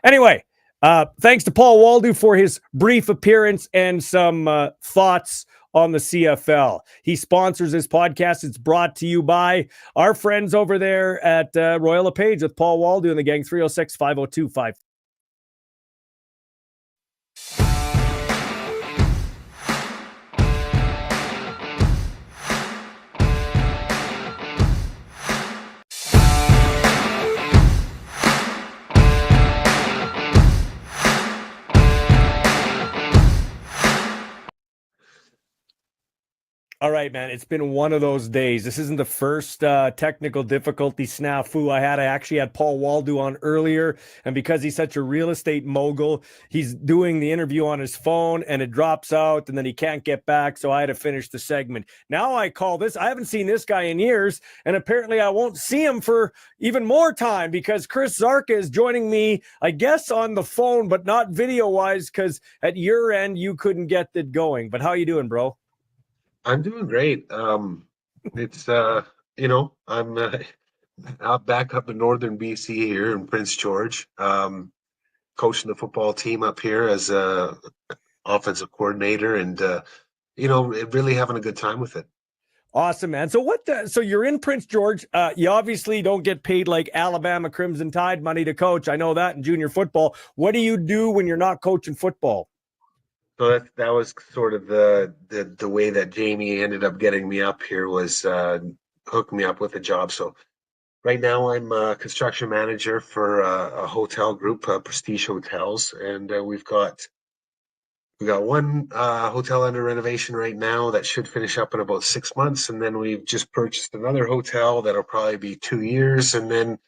Anyway, thanks to Paul Woldu for his brief appearance and some thoughts on the CFL. He sponsors this podcast. It's brought to you by our friends over there at Royal LePage with Paul Woldu and the gang. 306-502-5. All right, man. It's been one of those days. This isn't the first technical difficulty snafu I had. I actually had Paul Woldu on earlier, and because he's such a real estate mogul, he's doing the interview on his phone, and it drops out, and then he can't get back, so I had to finish the segment. Now I call this. I haven't seen this guy in years, and apparently I won't see him for even more time because Chris Szarka is joining me, I guess, on the phone, but not video-wise because at your end, you couldn't get it going. But how you doing, bro? I'm doing great. It's I'm out back up in northern BC here in Prince George, coaching the football team up here as a offensive coordinator, and really having a good time with it. Awesome, man. So so you're in Prince George. You obviously don't get paid like Alabama Crimson Tide money to coach. I know that in junior football. What do you do when you're not coaching football? So that was sort of the way that Jamie ended up getting me up here was hooking me up with a job. So right now I'm a construction manager for a hotel group, Prestige Hotels, and we got one hotel under renovation right now that should finish up in about 6 months, and then we've just purchased another hotel that'll probably be 2 years, and then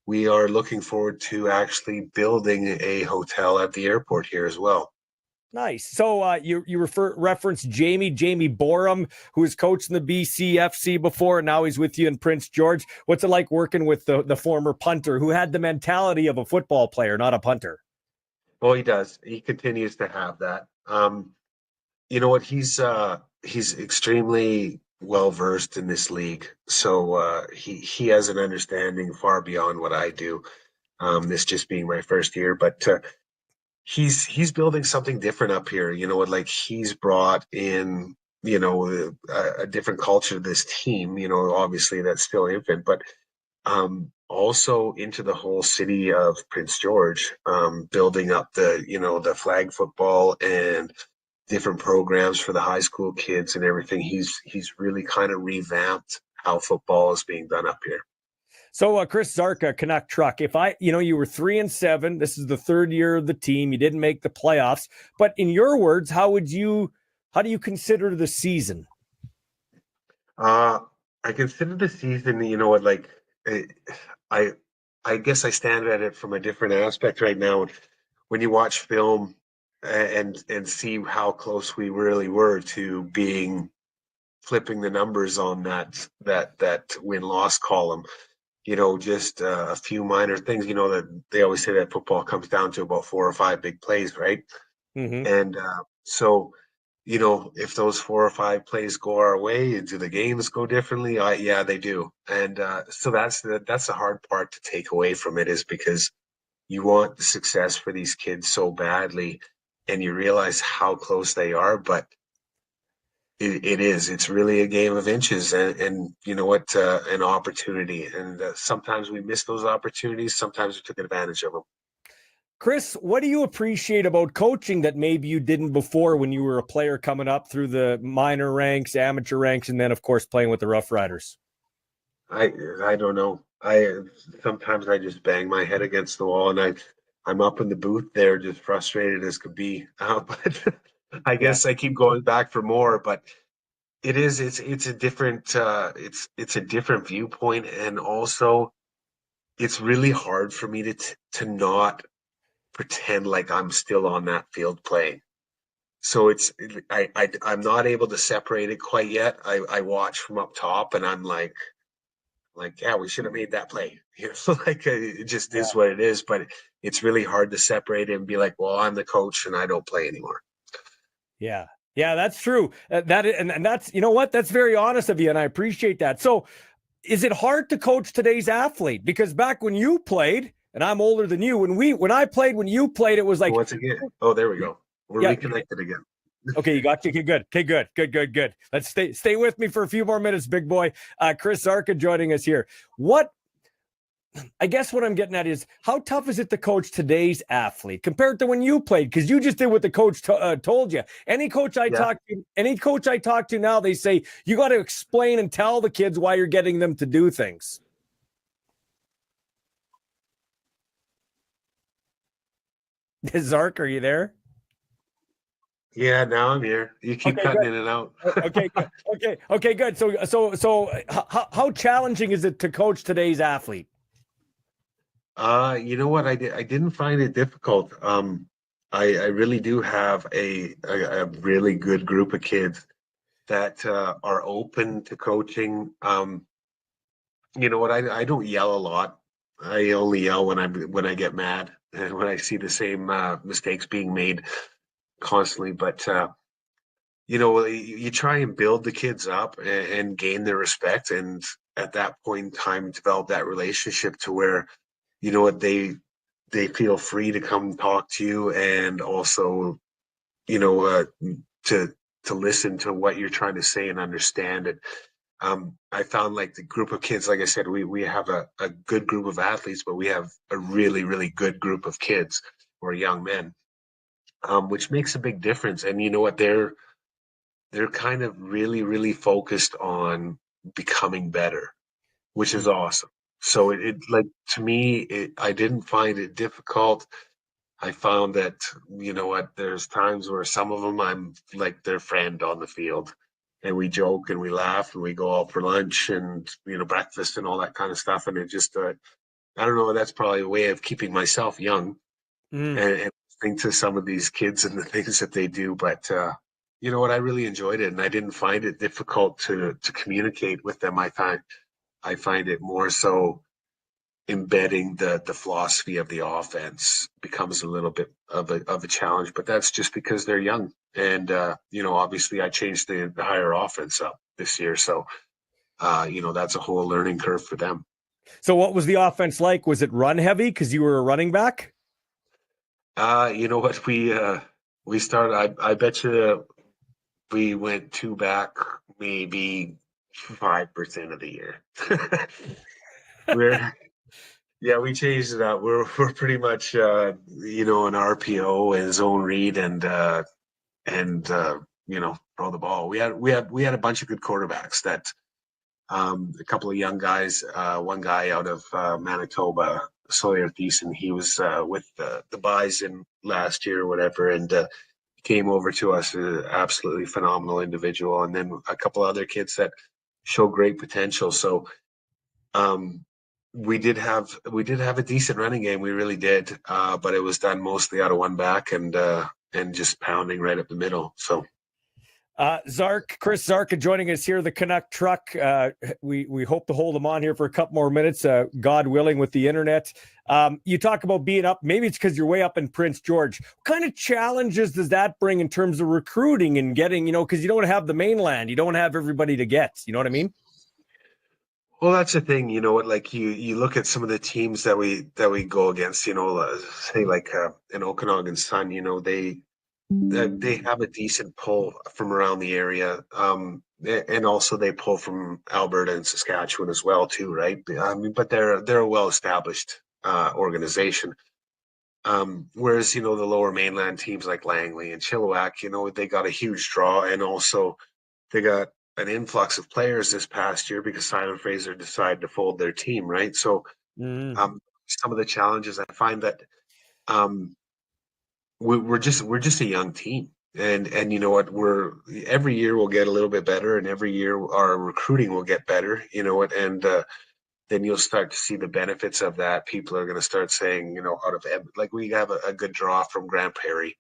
we are looking forward to actually building a hotel at the airport here as well. Nice. So you reference Jamie Borum, who was coaching the BCFC before, and now he's with you in Prince George. What's it like working with the former punter who had the mentality of a football player, not a punter? Well, he does. He continues to have that. You know what? He's extremely well versed in this league, so he has an understanding far beyond what I do. This just being my first year, but he's building something different up here. You know what? Like he's brought in a different culture to this team. You know, obviously that's still infant, but also into the whole city of Prince George, building up the flag football and different programs for the high school kids and everything. He's really kind of revamped how football is being done up here. So Chris Szarka, Canuck truck. If you were 3-7, this is the third year of the team. You didn't make the playoffs, but in your words, how do you consider the season? I consider the season, you know what, like I guess I stand at it from a different aspect right now. When you watch film and see how close we really were to flipping the numbers on that win-loss column, just a few minor things, that they always say that football comes down to about 4 or 5 big plays, right? Mm-hmm. And so, if those 4 or 5 plays go our way, do the games go differently? Yeah, they do. And so that's the hard part to take away from it, is because you want the success for these kids so badly, and you realize how close they are, but it's really a game of inches, and you know what, an opportunity. And sometimes we miss those opportunities. Sometimes we took advantage of them. Chris, what do you appreciate about coaching that maybe you didn't before when you were a player coming up through the minor ranks, amateur ranks, and then of course playing with the Rough Riders? I don't know. Sometimes I just bang my head against the wall, and I'm up in the booth there, just frustrated as could be. But I guess I keep going back for more. But it's a different it's a different viewpoint, and also it's really hard for me to not pretend like I'm still on that field playing. So I'm not able to separate it quite yet. I watch from up top, and I'm like, yeah, we should have made that play. It just is what it is. But it's really hard to separate it and be like, well, I'm the coach and I don't play anymore. Yeah, that's true. And that's, you know what, that's very honest of you, and I appreciate that. So, is it hard to coach today's athlete? Because back when you played, and I'm older than you, when I played, when you played, it was like, once again. Oh, there we go. We're reconnected again. Okay, you got you. Okay, good. Okay, good. Let's stay with me for a few more minutes, big boy. Chris Szarka joining us here. I guess what I'm getting at is, how tough is it to coach today's athlete compared to when you played? Because you just did what the coach told you. Any coach I talk to now, they say you got to explain and tell the kids why you're getting them to do things. Zark, are you there? Yeah, now I'm here. You keep cutting in and out. Okay, good. So how challenging is it to coach today's athlete? You know what? I didn't find it difficult. I really do have a really good group of kids that are open to coaching. You know what? I don't yell a lot. I only yell when I get mad and when I see the same mistakes being made constantly. But you try and build the kids up and gain their respect, and at that point in time, develop that relationship to where, you know what, they feel free to come talk to you, and also, to listen to what you're trying to say and understand it. I found like the group of kids, like I said, we have a good group of athletes, but we have a really, really good group of kids or young men, which makes a big difference. And you know what? They're kind of really, really focused on becoming better, which is awesome. So it like to me, I didn't find it difficult. I found that, you know what, there's times where some of them I'm like their friend on the field, and we joke and we laugh and we go out for lunch and, you know, breakfast and all that kind of stuff. And it just, I don't know, that's probably a way of keeping myself young and listening to some of these kids and the things that they do. But, you know what, I really enjoyed it, and I didn't find it difficult to communicate with them. I find it more so embedding the philosophy of the offense becomes a little bit of a challenge, but that's just because they're young. And you know, obviously I changed the entire offense up this year. So you know, that's a whole learning curve for them. So what was the offense like? Was it run heavy because you were a running back? You know what, we started, I bet you we went two back maybe 5% of the year. We're Yeah, we changed it up. We're pretty much you know, an RPO and zone read and you know, throw the ball. We had a bunch of good quarterbacks that a couple of young guys, one guy out of Manitoba, Sawyer Thiessen, he was with the Bison last year or whatever, and came over to us, an absolutely phenomenal individual, and then a couple other kids that show great potential. So um, we did have a decent running game. We really did, but it was done mostly out of one back and just pounding right up the middle. So Chris Szarka joining us here, the Canuck truck. We hope to hold him on here for a couple more minutes, God willing, with the internet. You talk about being up. Maybe it's because you're way up in Prince George. What kind of challenges does that bring in terms of recruiting and getting, you know, because you don't have the mainland, you don't have everybody to get. You know what I mean? well, that's the thing, you know what, like you look at some of the teams that we go against, you know, say like an Okanagan Sun, you know, they have a decent pull from around the area. And also they pull from Alberta and Saskatchewan as well too, right? I mean, but they're a well-established organization. Whereas, you know, the lower mainland teams like Langley and Chilliwack, you know, they got a huge draw, and also they got an influx of players this past year because Simon Fraser decided to fold their team, right? So some of the challenges I find that um, we're just a young team, and you know what, we're every year we'll get a little bit better, and every year our recruiting will get better, you know what, and then you'll start to see the benefits of that. People are going to start saying, you know, out of like we have a good draw from Grand Prairie,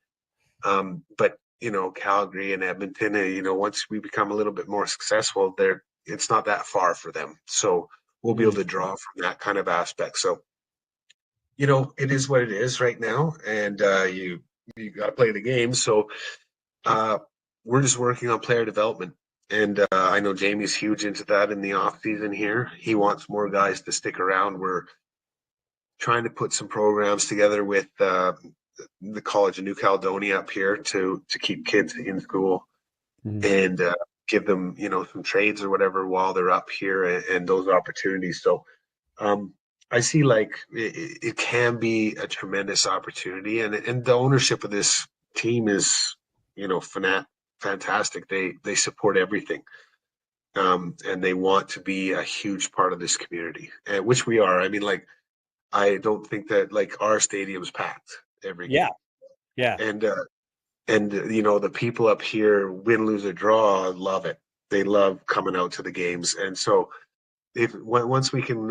but you know, Calgary and Edmonton, you know, once we become a little bit more successful there, it's not that far for them, so we'll be able to draw from that kind of aspect. So you know, it is what it is right now, and you got to play the game. So uh, we're just working on player development, and I know Jamie's huge into that in the off season here. He wants more guys to stick around. We're trying to put some programs together with the College of New Caledonia up here to keep kids in school and give them, you know, some trades or whatever while they're up here, and those opportunities. So I see like it can be a tremendous opportunity, and the ownership of this team is, you know, fantastic. They support everything, and they want to be a huge part of this community, which we are. I mean, like I don't think that like our stadium's packed every game, Yeah. and you know, the people up here, win, lose or draw, love it. They love coming out to the games, and so once we can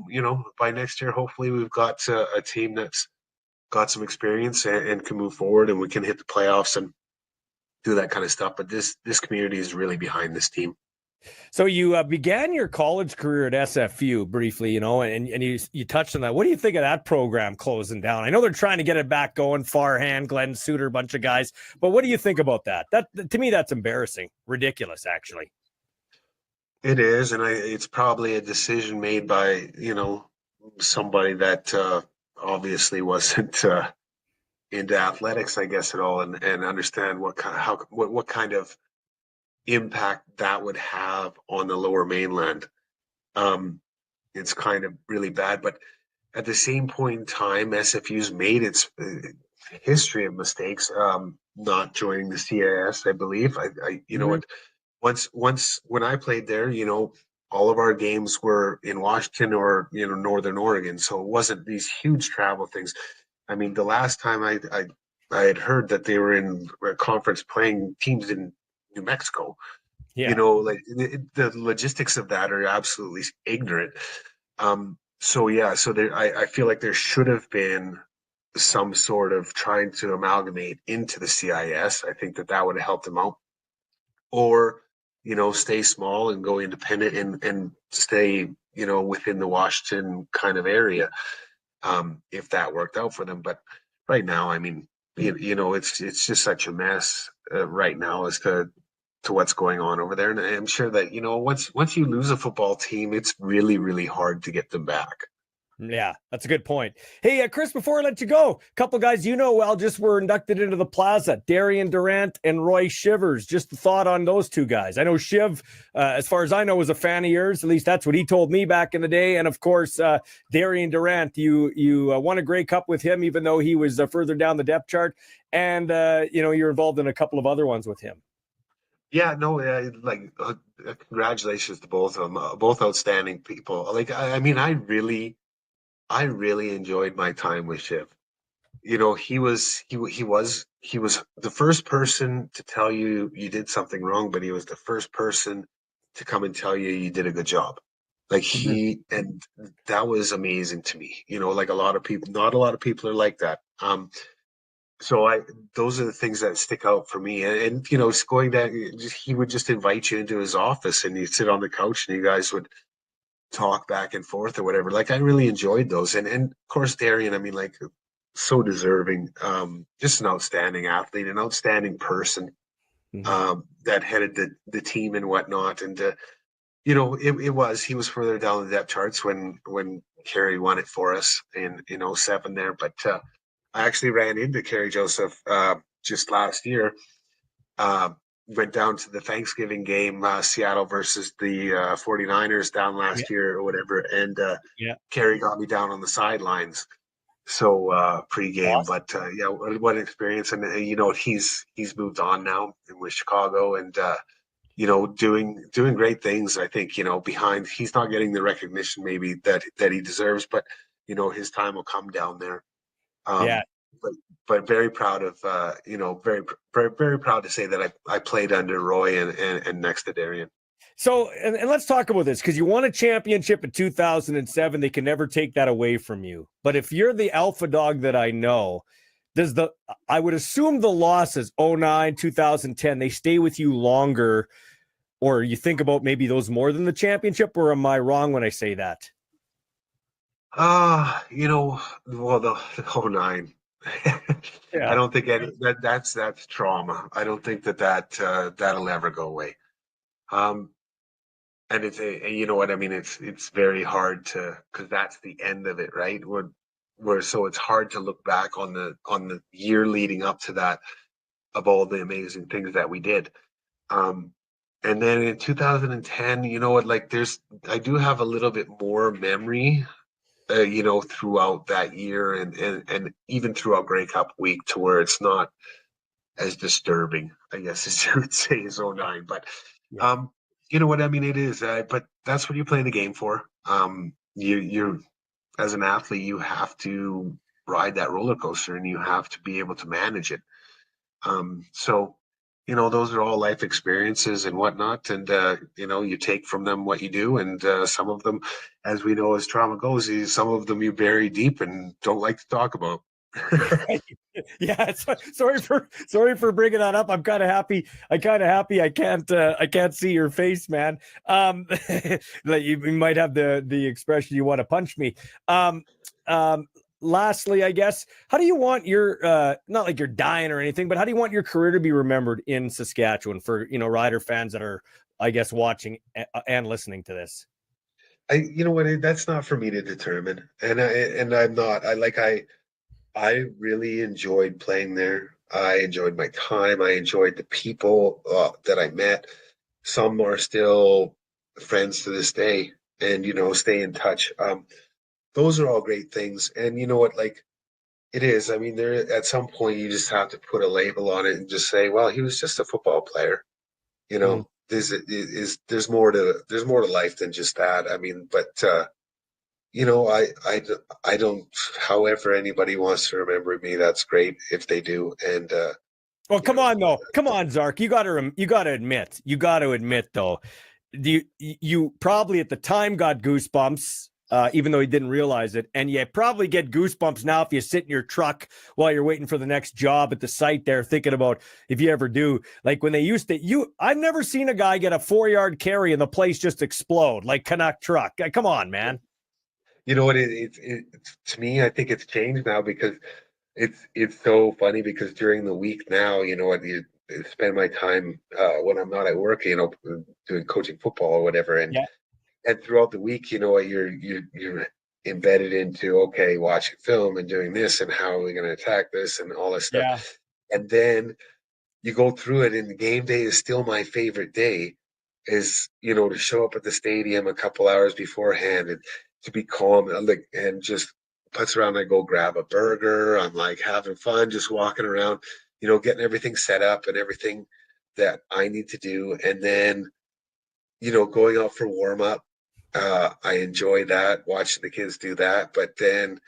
you know, by next year hopefully we've got a team that's got some experience and can move forward, and we can hit the playoffs and do that kind of stuff. But this community is really behind this team. So you began your college career at SFU briefly, you know, and you touched on that. What do you think of that program closing down? I know they're trying to get it back going. Farhan, Glenn Suter, a bunch of guys. But what do you think about that? That to me, that's embarrassing, ridiculous, actually. It is, and it's probably a decision made by, you know, somebody that obviously wasn't into athletics, I guess, at all, and understand what kind of impact that would have on the Lower Mainland. It's kind of really bad, but at the same point in time, SFU's made its history of mistakes, not joining the CIS, I believe. You know what? Once when I played there, you know, all of our games were in Washington or, you know, Northern Oregon, so it wasn't these huge travel things. I mean, the last time I had heard that they were in a conference playing teams in New Mexico. You Yeah. know, like the logistics of that are absolutely ignorant. So yeah, so there, I feel like there should have been some sort of trying to amalgamate into the CIS. I think that that would have helped them out, or you know, stay small and go independent and stay, you know, within the Washington kind of area, if that worked out for them. But right now, I mean, you know, it's just such a mess right now as to what's going on over there. And I'm sure that, you know, once you lose a football team, it's really, really hard to get them back. Yeah, that's a good point. Hey, Chris, before I let you go, a couple guys you know well just were inducted into the Plaza, Darian Durant and Roy Shivers. Just a thought on those two guys. I know Shiv, as far as I know, was a fan of yours. At least that's what he told me back in the day. And of course, Darian Durant, you won a Grey Cup with him, even though he was further down the depth chart. And, you know, you're involved in a couple of other ones with him. Yeah, no, congratulations to both of them, both outstanding people. Like, I mean, I really enjoyed my time with Shiv. You know, he was the first person to tell you you did something wrong, but he was the first person to come and tell you you did a good job. Like and that was amazing to me. You know, like a lot of people, not a lot of people are like that. So those are the things that stick out for me. And you know, it's going down, he would just invite you into his office and you'd sit on the couch and you guys would talk back and forth or whatever. Like I really enjoyed those. And of course, Darian, I mean, like so deserving, just an outstanding athlete, an outstanding person, that headed the team and whatnot. And, you know, he was further down the depth charts when Kerry won it for us in 07 there. But, I actually ran into Kerry Joseph, just last year, went down to the Thanksgiving game, Seattle versus the 49ers down last year or whatever. And Kerry got me down on the sidelines. So pre-game, Awesome. but yeah, what an experience. And you know, he's moved on now with Chicago and you know, doing great things. I think, you know, behind he's not getting the recognition maybe that he deserves, but you know, his time will come down there. Yeah. But very proud of you know, very proud to say that I played under Roy and next to Darian. So, and let's talk about this because you won a championship in 2007. They can never take that away from you. But if you're the alpha dog that I know, I would assume the losses 09, 2010, they stay with you longer, or you think about maybe those more than the championship, or am I wrong when I say that? You know, well, the 09. I don't think that's trauma. I don't think that'll ever go away. And you know what I mean? It's very hard because that's the end of it, right? So it's hard to look back on the year leading up to that of all the amazing things that we did. And then in 2010, you know what? Like I do have a little bit more memory, you know, throughout that year and even throughout Grey Cup week to where it's not as disturbing, I guess, as you would say, as 09. But you know what I mean? It is, but that's what you play the game for. You're as an athlete, you have to ride that roller coaster and you have to be able to manage it. So, you know, those are all life experiences and whatnot. And, you know, you take from them what you do. And some of them, as we know, as trauma goes, some of them you bury deep and don't like to talk about. Yeah, sorry for bringing that up. I'm kind of happy. I can't see your face, man. Like you might have the expression you want to punch me. Lastly, I guess, how do you want your not like you're dying or anything, but how do you want your career to be remembered in Saskatchewan for, you know, Rider fans that are, I guess, watching and listening to this? You know what? That's not for me to determine, and I'm not. I really enjoyed playing there. I enjoyed my time. I enjoyed the people that I met. some are still friends to this day and, stay in touch. Those are all great things. And you know what, like, it is. I mean, there at some point you just have to put a label on it and just say, well, he was just a football player. Mm. There's more to life than just that. I mean, but I don't. However, anybody wants to remember me, that's great if they do. And Well, come on though. Come on, Zark. You got to admit though. You probably at the time got goosebumps, even though you didn't realize it, and you probably get goosebumps now if you sit in your truck while you're waiting for the next job at the site there, thinking about if you ever do. Like when they used to, I've never seen a guy get a 4-yard carry and the place just explode like Canuck truck. Come on, man. You know what? To me, I think it's changed now because it's so funny because during the week now, you know what, you spend my time when I'm not at work, doing coaching football or whatever, and Yeah. and throughout the week, you know what, you're embedded into okay, watching film and doing this and how are we going to attack this and all this stuff, Yeah. and then you go through it, and the game day is still my favorite day. Is to show up at the stadium a couple hours beforehand and to be calm and just putz around. I go grab a burger. I'm like having fun, just walking around, getting everything set up and everything that I need to do. And then, going out for warm up. I enjoy that, watching the kids do that. But then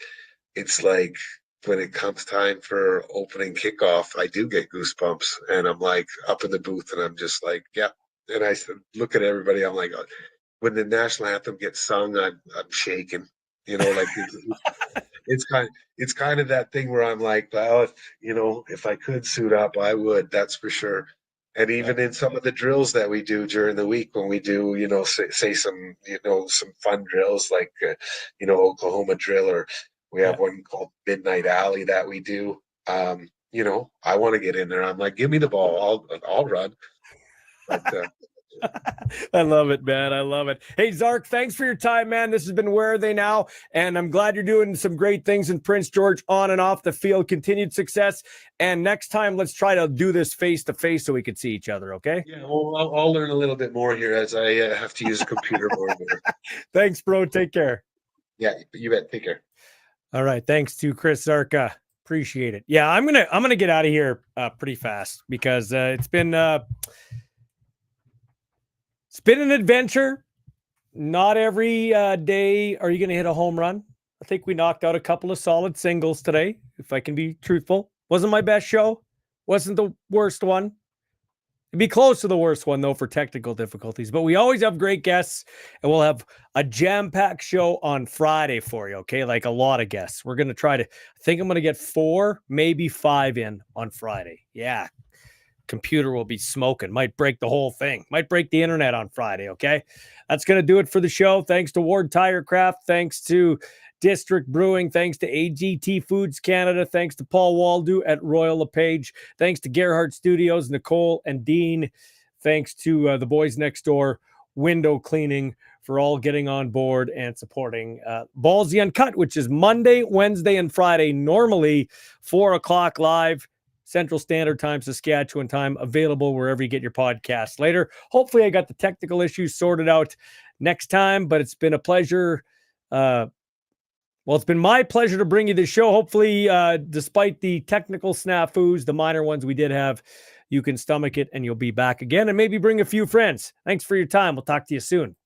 it's like when it comes time for opening kickoff, I do get goosebumps and I'm like up in the booth and I'm just like, yeah. And I look at everybody. I'm like, when the national anthem gets sung, I'm shaking. Like it's kind of that thing where I'm like, well, if I could suit up, I would. That's for sure. And even in some of the drills that we do during the week, when we do, say some, some fun drills like, Oklahoma drill, or we have one called Midnight Alley that we do. I want to get in there. I'm like, give me the ball. I'll run. But I love it, man. I love it. Hey, Zark, thanks for your time, man. This has been Where Are They Now? And I'm glad you're doing some great things in Prince George on and off the field. Continued success. And next time, let's try to do this face-to-face so we can see each other, okay? yeah, well, I'll learn a little bit more here as I have to use a computer more and more. Thanks, bro. Take care. Yeah, you bet. Take care. All right. Thanks to Chris Szarka. Appreciate it. Yeah, I'm gonna get out of here pretty fast because it's been an adventure. Not every day are you going to hit a home run. I think we knocked out a couple of solid singles today, if I can be truthful. Wasn't my best show. Wasn't the worst one. It'd be close to the worst one, though, for technical difficulties. But we always have great guests, and we'll have a jam-packed show on Friday for you, okay? Like a lot of guests. We're going to try to, I think I'm going to get 4, maybe 5 in on Friday. Yeah. Computer will be smoking. Might break the whole thing. Might break the internet on Friday, okay? That's going to do it for the show. Thanks to Ward Tire Craft. Thanks to District Brewing. Thanks to AGT Foods Canada. Thanks to Paul Woldu at Royal LePage. Thanks to Gerhardt Studios, Nicole and Dean. Thanks to the boys next door, Window Cleaning, for all getting on board and supporting Ballsy Uncut, which is Monday, Wednesday, and Friday, normally 4 o'clock live. Central Standard Time, Saskatchewan time, available wherever you get your podcasts later. Hopefully I got the technical issues sorted out next time, but it's been a pleasure. It's been my pleasure to bring you this show. Hopefully, despite the technical snafus, the minor ones we did have, you can stomach it and you'll be back again and maybe bring a few friends. Thanks for your time. We'll talk to you soon.